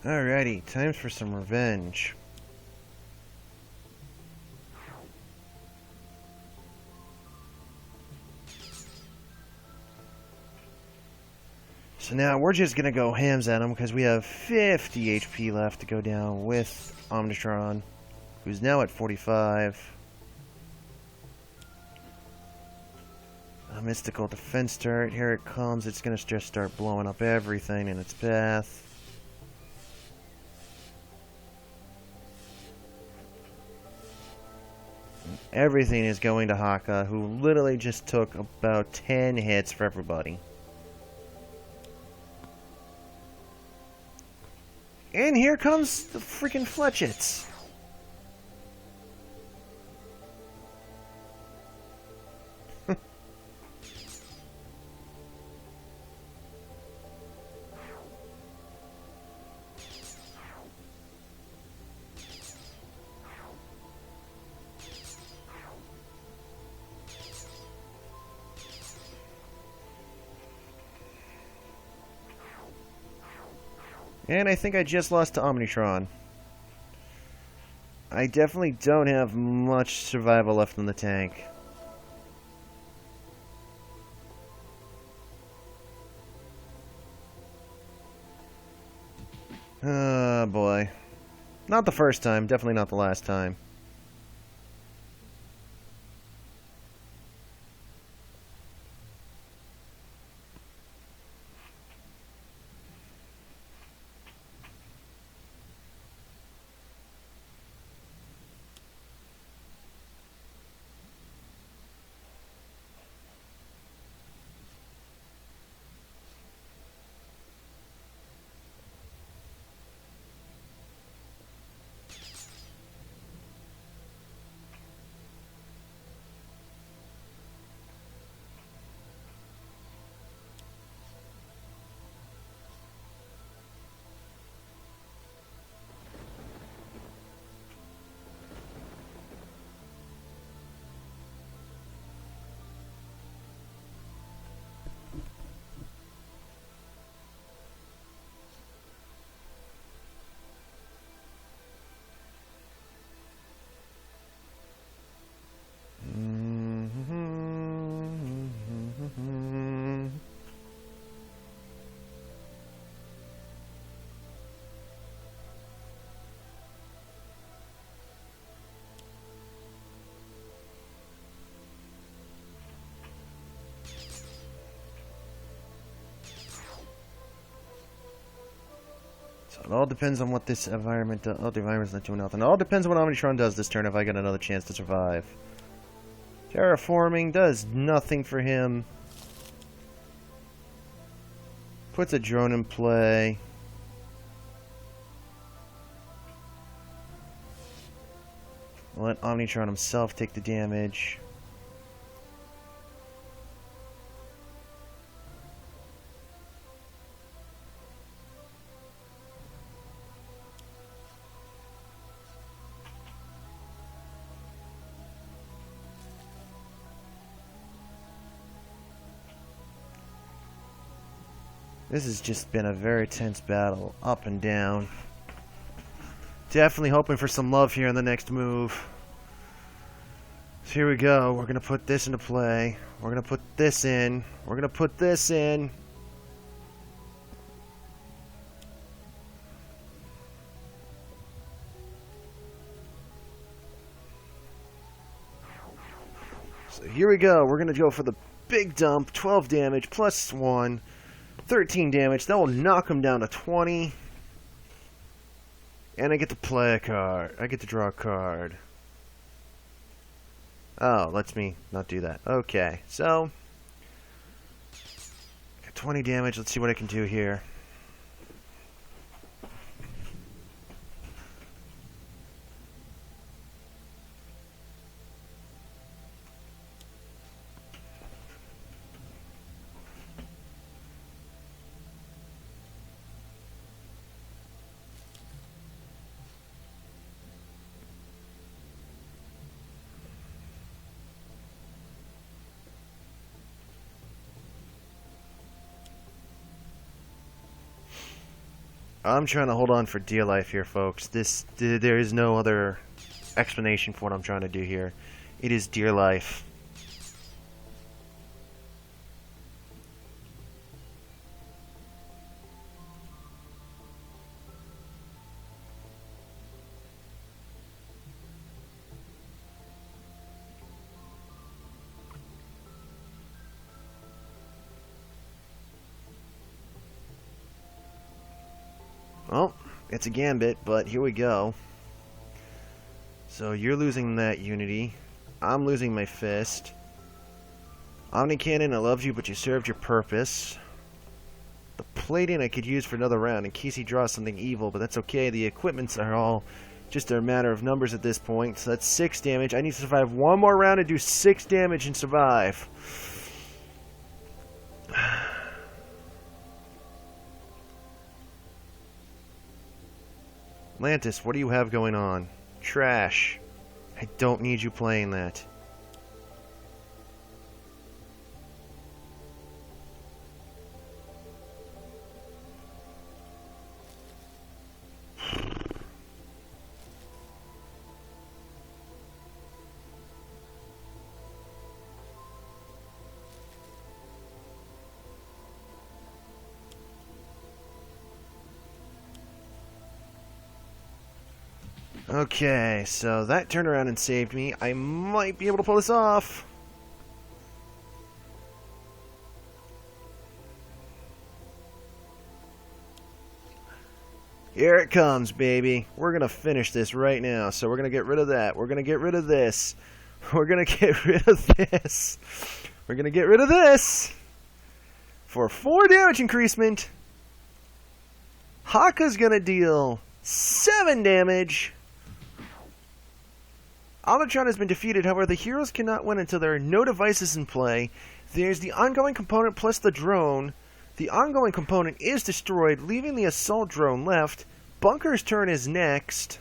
Alrighty, time for some revenge. So now we're just gonna go hams at him because we have 50 HP left to go down with Omnitron, who's now at 45. A mystical defense turret, here it comes. It's gonna just start blowing up everything in its path. Everything is going to Haka, who literally just took about 10 hits for everybody. And here comes the freaking Fletchits. And I think I just lost to Omnitron. I definitely don't have much survival left in the tank. Oh boy. Not the first time, definitely not the last time. So it all depends on what this environment does. Oh, the environment's not doing nothing. It all depends on what Omnitron does this turn if I get another chance to survive. Terraforming does nothing for him. Puts a drone in play. Let Omnitron himself take the damage. This has just been a very tense battle, up and down. Definitely hoping for some love here in the next move. So here we go. We're going to put this into play. We're going to put this in. We're going to put this in. So here we go. We're going to go for the big dump. 12 damage plus 1. 13 damage. That will knock him down to 20. And I get to play a card. I get to draw a card. Oh, lets me not do that. Okay, so... got 20 damage. Let's see what I can do here. I'm trying to hold on for dear life here, folks. There is no other explanation for what I'm trying to do here. It is dear life. Well, it's a gambit, but here we go. So you're losing that Unity. I'm losing my Fist. Omni Cannon, I loved you, but you served your purpose. The plating I could use for another round in case he draws something evil, but that's okay. The equipments are all just a matter of numbers at this point. So that's 6 damage. I need to survive one more round and do 6 damage and survive. Lantis, what do you have going on? Trash. I don't need you playing that. Okay, so that turned around and saved me. I might be able to pull this off. Here it comes, baby. We're going to finish this right now. So we're going to get rid of that. We're going to get rid of this. We're going to get rid of this. We're going to get rid of this. For 4 damage increasement, Haka's going to deal 7 damage. Omnitron has been defeated. However, the heroes cannot win until there are no devices in play. There's the ongoing component plus the drone. The ongoing component is destroyed, leaving the assault drone left. Bunker's turn is next.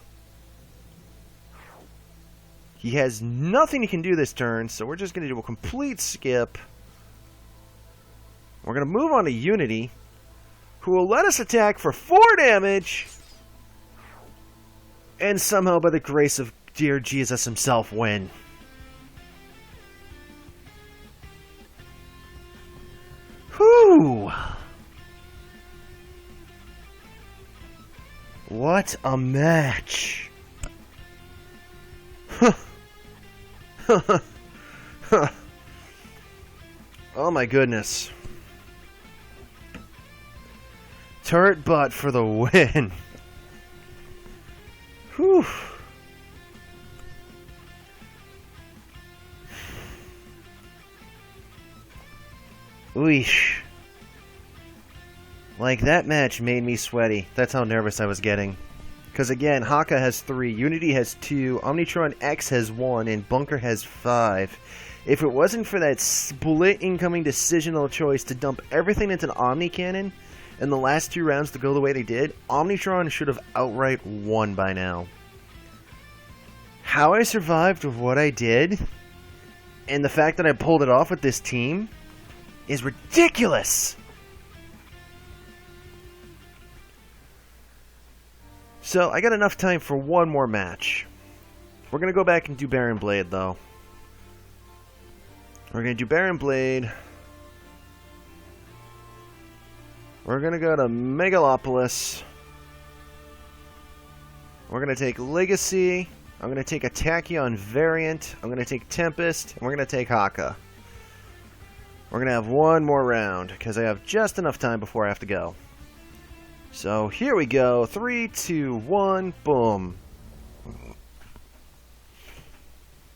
He has nothing he can do this turn, so we're just going to do a complete skip. We're going to move on to Unity, who will let us attack for 4 damage. And somehow, by the grace of dear Jesus himself, win. Whew! What a match! Oh my goodness. Turret butt for the win. Whew. Ooish. Like, that match made me sweaty. That's how nervous I was getting. Because again, Haka has 3, Unity has 2, Omnitron X has 1, and Bunker has 5. If it wasn't for that split incoming decisional choice to dump everything into an Omni Cannon, and the last 2 rounds to go the way they did, Omnitron should have outright won by now. How I survived with what I did, and the fact that I pulled it off with this team, is ridiculous! So, I got enough time for one more match. We're going to go back and do Baron Blade, though. We're going to do Baron Blade. We're going to go to Megalopolis. We're going to take Legacy. I'm going to take a Tachyon variant. I'm going to take Tempest. And we're going to take Haka. We're going to have one more round, because I have just enough time before I have to go. So, here we go. 3, 2, 1, boom.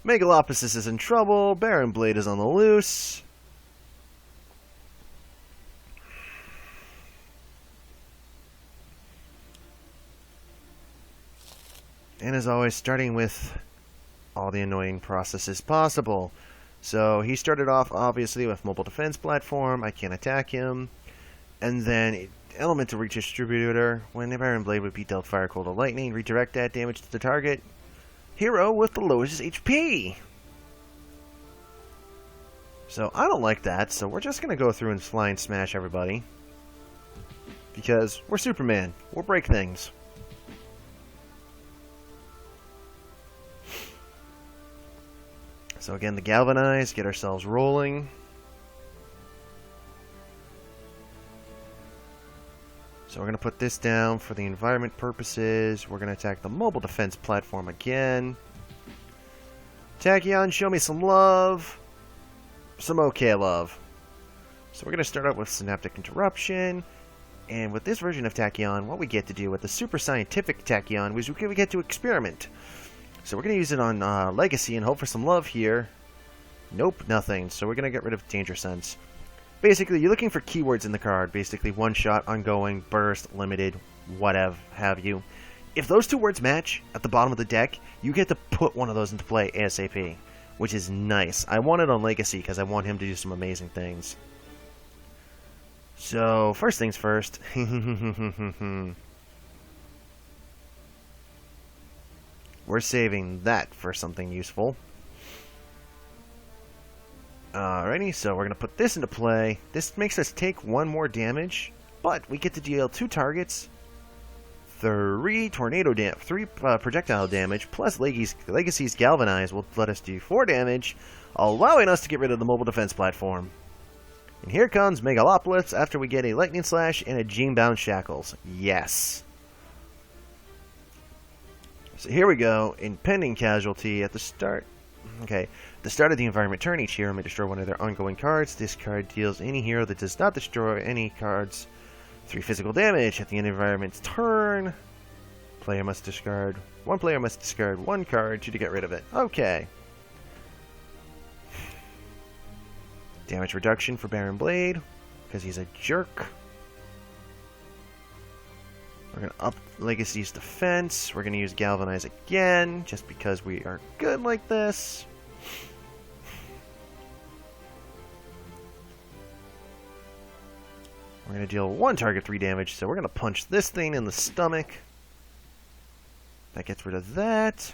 Megalopolis is in trouble. Baron Blade is on the loose. And as always, starting with all the annoying processes possible. So, he started off, obviously, with Mobile Defense Platform. I can't attack him. And then Elemental Reach Distributor. When the Baron Blade would be dealt Fire, Cold, or Lightning, redirect that damage to the target hero with the lowest HP. So I don't like that, so we're just going to go through and fly and smash everybody. Because we're Superman. We'll break things. So again, the Galvanize, get ourselves rolling. So we're going to put this down for the environment purposes. We're going to attack the Mobile Defense Platform again. Tachyon, show me some love. Some okay love. So we're going to start out with Synaptic Interruption. And with this version of Tachyon, what we get to do with the Super Scientific Tachyon is we get to experiment. So we're going to use it on Legacy and hope for some love here. Nope, nothing. So we're going to get rid of Danger Sense. Basically, you're looking for keywords in the card. Basically, one shot, ongoing, burst, limited, whatever have you. If those 2 words match at the bottom of the deck, you get to put one of those into play ASAP, which is nice. I want it on Legacy because I want him to do some amazing things. So, first things first. We're saving that for something useful. Alrighty, so we're going to put this into play. This makes us take 1 more damage, but we get to deal 2 targets, 3 projectile damage, plus Legacy's Galvanize will let us do 4 damage, allowing us to get rid of the Mobile Defense Platform. And here comes Megalopolis after we get a Lightning Slash and a Gene-Bound Shackles. Yes. So here we go. Impending casualty at the start. Okay. At the start of the environment turn, each hero may destroy one of their ongoing cards. This card deals any hero that does not destroy any cards 3 physical damage. At the end of the environment's turn, one player must discard 1 card to get rid of it. Okay. Damage reduction for Baron Blade, because he's a jerk. We're going to up Legacy's defense. We're going to use Galvanize again, just because we are good like this. We're going to deal 1 target 3 damage, so we're going to punch this thing in the stomach. That gets rid of that.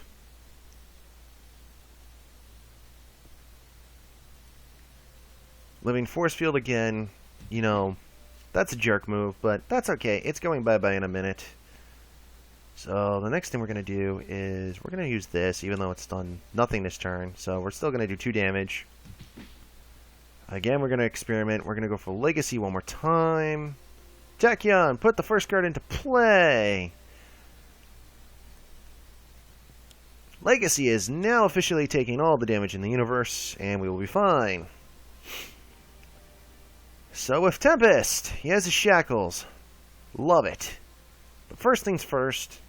Living Force Field again, you know, that's a jerk move, but that's okay. It's going bye-bye in a minute. So the next thing we're going to do is we're going to use this, even though it's done nothing this turn. So we're still going to do 2 damage. Again, we're going to experiment. We're going to go for Legacy one more time. Tachyon, put the first card into play. Legacy is now officially taking all the damage in the universe, and we will be fine. So with Tempest, he has his shackles. Love it. But first things first,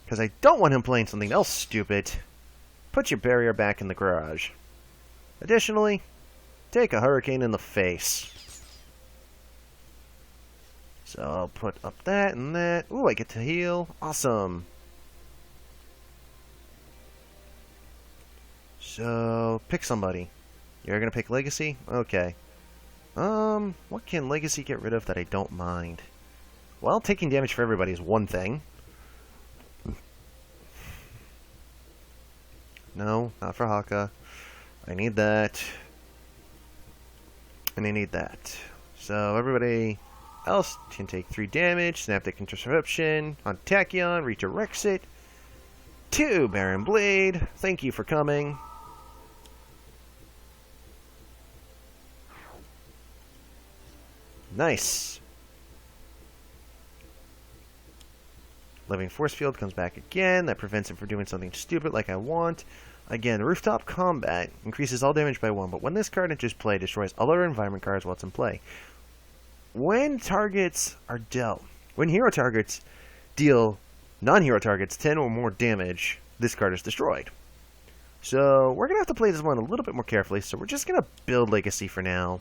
because I don't want him playing something else stupid, put your barrier back in the garage. Additionally, take a hurricane in the face. So I'll put up that and that. Ooh, I get to heal. Awesome. So, pick somebody. You're gonna pick Legacy? Okay. What can Legacy get rid of that I don't mind? Well, taking damage for everybody is one thing. No, not for Haka. I need that. And I need that. So, everybody else can take 3 damage. Synaptic Interception on Tachyon redirects it to Baron Blade. Thank you for coming. Nice. Living Force Field comes back again. That prevents him from doing something stupid like I want. Again, Rooftop Combat increases all damage by 1, but when this card enters play, destroys other environment cards while it's in play. When targets are dealt, when hero targets deal non-hero targets 10 or more damage, this card is destroyed. So we're going to have to play this one a little bit more carefully, so we're just going to build Legacy for now.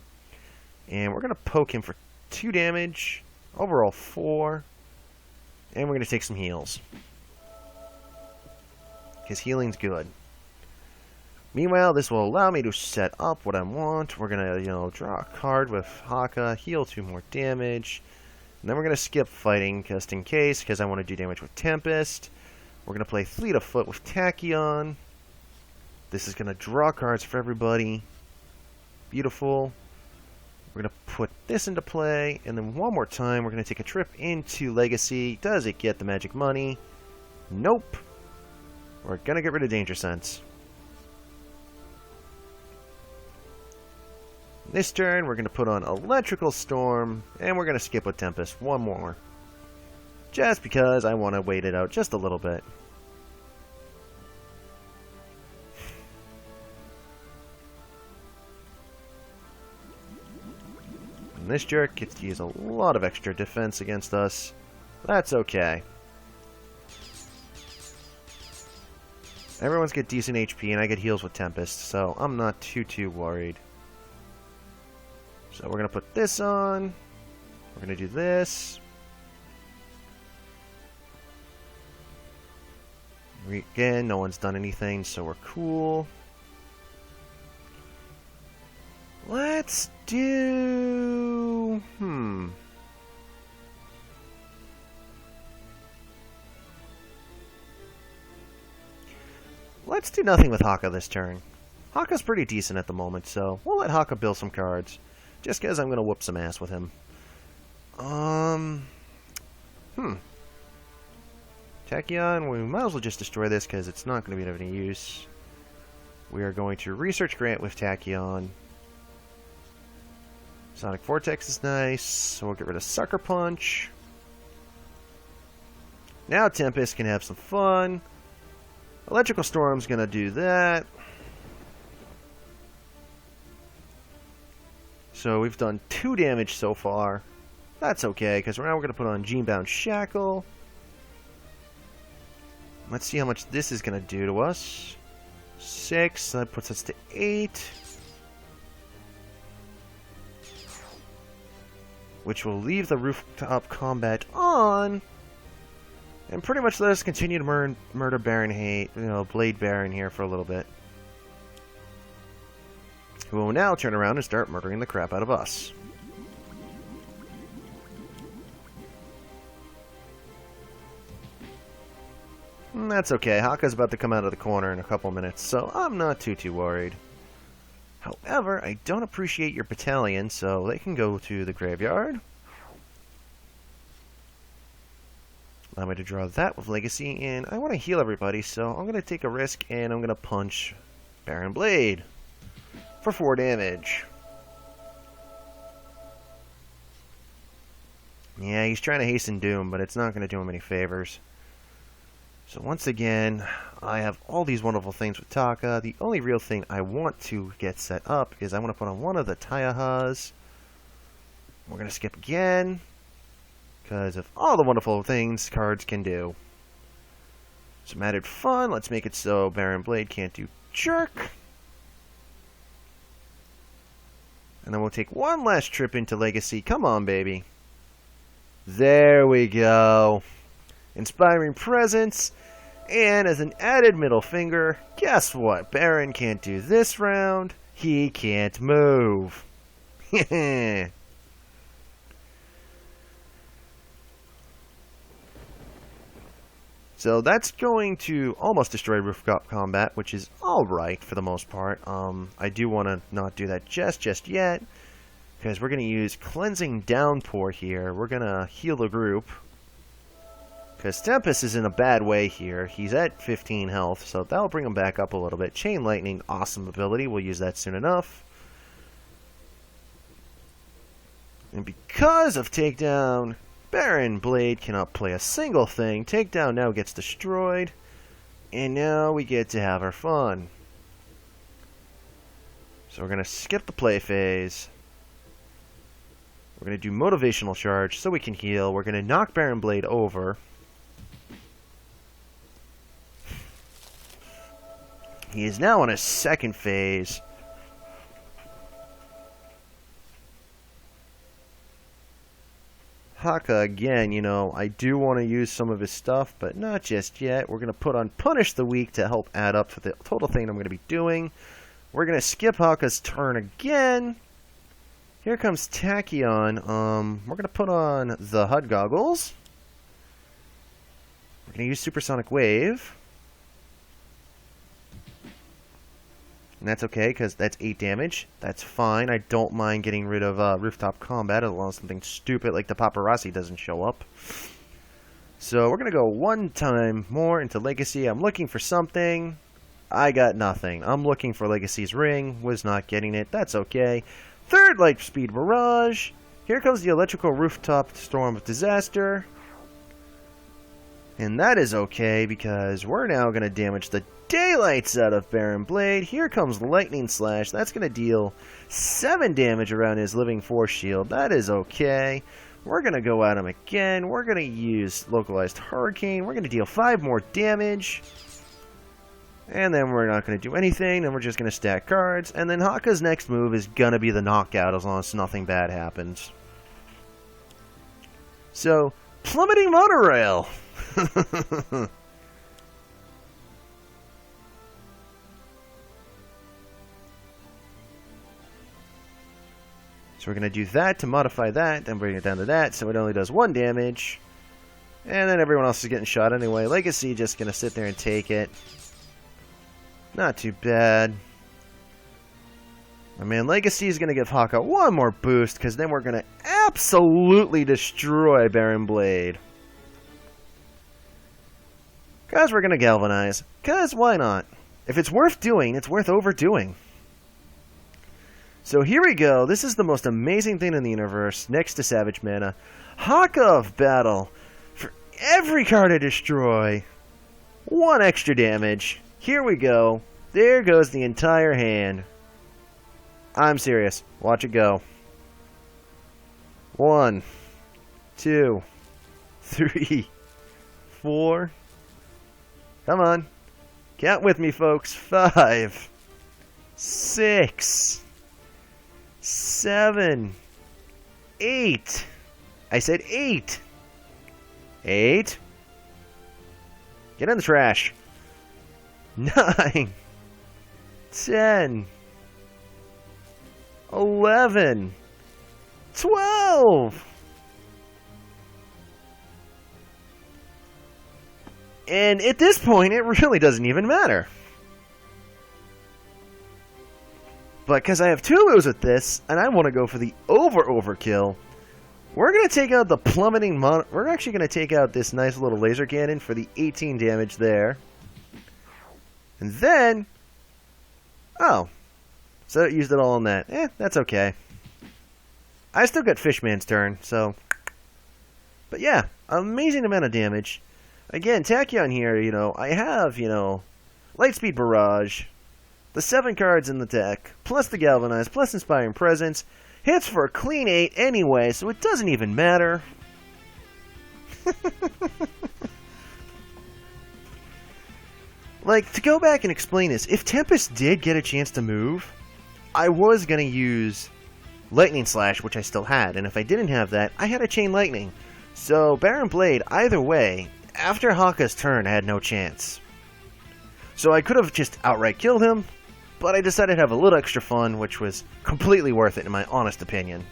And we're going to poke him for 2 damage, overall 4, and we're going to take some heals. Because healing's good. Meanwhile, this will allow me to set up what I want. We're going to, draw a card with Haka, heal 2 more damage. And then we're going to skip fighting, just in case, because I want to do damage with Tempest. We're going to play Fleet of Foot with Tachyon. This is going to draw cards for everybody. Beautiful. We're going to put this into play, and then one more time, we're going to take a trip into Legacy. Does it get the magic money? Nope. We're going to get rid of Danger Sense. This turn, we're going to put on Electrical Storm, and we're going to skip with Tempest one more. Just because I want to wait it out just a little bit. And this jerk gets to use a lot of extra defense against us. That's okay. Everyone's get decent HP, and I get heals with Tempest, so I'm not too worried. So we're going to put this on. We're going to do this. Again, no one's done anything, so we're cool. Let's do... Let's do nothing with Haka this turn. Haka's pretty decent at the moment, so we'll let Haka build some cards. Just because I'm going to whoop some ass with him. Tachyon, we might as well just destroy this because it's not going to be of any use. We are going to Research Grant with Tachyon. Sonic Vortex is nice, so we'll get rid of Sucker Punch. Now Tempest can have some fun. Electrical Storm's gonna do that. So we've done 2 damage so far. That's okay, because now we're going to put on Genebound Shackle. Let's see how much this is going to do to us. 6, that puts us to 8. Which will leave the rooftop combat on. And pretty much let us continue to murder Blade Baron here for a little bit. Who will now turn around and start murdering the crap out of us. That's okay. Haka's about to come out of the corner in a couple minutes, so I'm not too worried. However, I don't appreciate your battalion, so they can go to the graveyard. Allow me to draw that with Legacy, and I want to heal everybody, so I'm going to take a risk, and I'm going to punch Baron Blade for 4 damage. Yeah, he's trying to hasten Doom, but it's not going to do him any favors. So once again, I have all these wonderful things with Taka. The only real thing I want to get set up is I want to put on one of the Taihas. We're going to skip again, because of all the wonderful things cards can do. Some added fun. Let's make it so Baron Blade can't do jerk. And then we'll take one last trip into Legacy. Come on, baby. There we go. Inspiring Presence. And as an added middle finger, guess what? Baron can't do this round. He can't move. So that's going to almost destroy Rooftop Combat, which is alright for the most part. I do want to not do that just yet, because we're going to use Cleansing Downpour here. We're going to heal the group, because Tempest is in a bad way here. He's at 15 health, so that'll bring him back up a little bit. Chain Lightning, awesome ability. We'll use that soon enough. And because of Takedown, Baron Blade cannot play a single thing. Takedown now gets destroyed. And now we get to have our fun. So we're going to skip the play phase. We're going to do Motivational Charge so we can heal. We're going to knock Baron Blade over. He is now on his second phase. Haka, again, you know, I do want to use some of his stuff, but not just yet. We're going to put on Punish the Weak to help add up to the total thing I'm going to be doing. We're going to skip Haka's turn again. Here comes Tachyon. We're going to put on the HUD Goggles. We're going to use Supersonic Wave. And that's okay, because that's 8 damage. That's fine. I don't mind getting rid of Rooftop Combat as long as something stupid like the Paparazzi doesn't show up. So we're going to go one time more into Legacy. I'm looking for something. I got nothing. I'm looking for Legacy's Ring. Was not getting it. That's okay. Third Lightspeed Barrage. Here comes the Electrical Rooftop Storm of Disaster. And that is okay, because we're now going to damage the daylights out of Baron Blade. Here comes Lightning Slash. That's going to deal 7 damage around his Living Force Shield. That is okay. We're going to go at him again. We're going to use Localized Hurricane. We're going to deal 5 more damage. And then we're not going to do anything, and we're just going to stack cards. And then Haka's next move is going to be the knockout, as long as nothing bad happens. So, Plummeting Monorail! So we're going to do that to modify that, then bring it down to that, so it only does 1 damage. And then everyone else is getting shot anyway. Legacy just going to sit there and take it. Not too bad. I mean, Legacy is going to give Haka one more boost, because then we're going to absolutely destroy Baron Blade. Because we're going to Galvanize. Because why not? If it's worth doing, it's worth overdoing. So here we go. This is the most amazing thing in the universe, next to Savage Mana. Haka of Battle. For every card I destroy. 1 extra damage. Here we go. There goes the entire hand. I'm serious. Watch it go. 1, 2, 3, 4. Come on. Count with me, folks. 5, 6, 7, 8. I said 8. 8. Get in the trash. 9, 10, 11, 12. And at this point, it really doesn't even matter. But because I have 2 moves with this, and I want to go for the overkill, we're going to take out the plummeting we're actually going to take out this nice little laser cannon for the 18 damage there. And then... oh. So it used it all on that. That's okay. I still got Fishman's turn, so... but yeah, amazing amount of damage. Again, Tachyon here, I have, Lightspeed Barrage, the 7 cards in the deck, plus the Galvanize, plus Inspiring Presence. Hits for a clean 8 anyway, so it doesn't even matter. Like, to go back and explain this, if Tempest did get a chance to move, I was going to use Lightning Slash, which I still had, and if I didn't have that, I had a Chain Lightning. So, Baron Blade, either way, after Haka's turn, I had no chance. So I could have just outright killed him, but I decided to have a little extra fun, which was completely worth it in my honest opinion.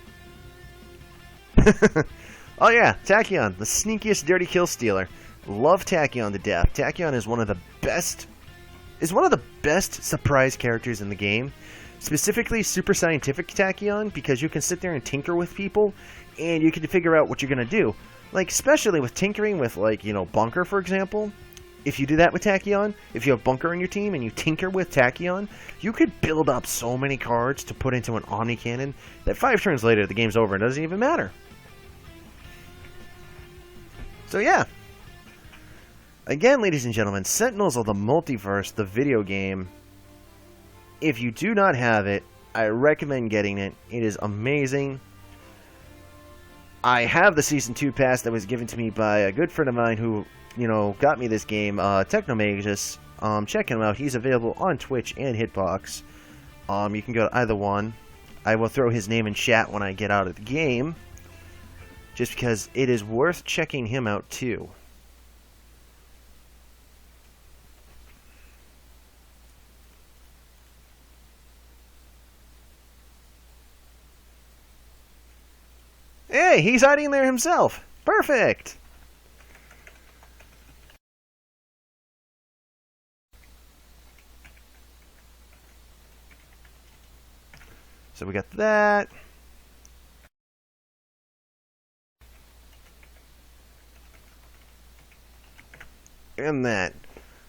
Oh yeah, Tachyon, the sneakiest dirty kill stealer. Love Tachyon to death. Tachyon is one of the best surprise characters in the game. Specifically Super Scientific Tachyon, because you can sit there and tinker with people, and you can figure out what you're going to do. Like, especially with tinkering with, like, Bunker, for example. If you do that with Tachyon, if you have Bunker on your team and you tinker with Tachyon, you could build up so many cards to put into an Omni Cannon that 5 turns later the game's over and it doesn't even matter. So yeah. Again, ladies and gentlemen, Sentinels of the Multiverse, the video game. If you do not have it, I recommend getting it. It is amazing. I have the Season 2 pass that was given to me by a good friend of mine who, got me this game, Technomagus. Check him out. He's available on Twitch and Hitbox. You can go to either one. I will throw his name in chat when I get out of the game, just because it is worth checking him out too. Hey, he's hiding there himself. Perfect. So we got that. And that.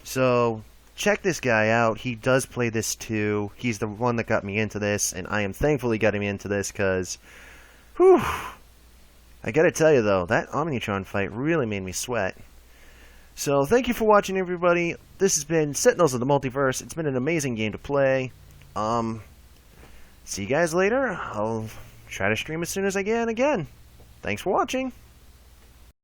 So, check this guy out. He does play this too. He's the one that got me into this, and I am thankfully getting me into this because, whew, I gotta tell you though, that Omnitron fight really made me sweat. So, thank you for watching, everybody. This has been Sentinels of the Multiverse. It's been an amazing game to play. See you guys later. I'll try to stream as soon as I can again. Thanks for watching.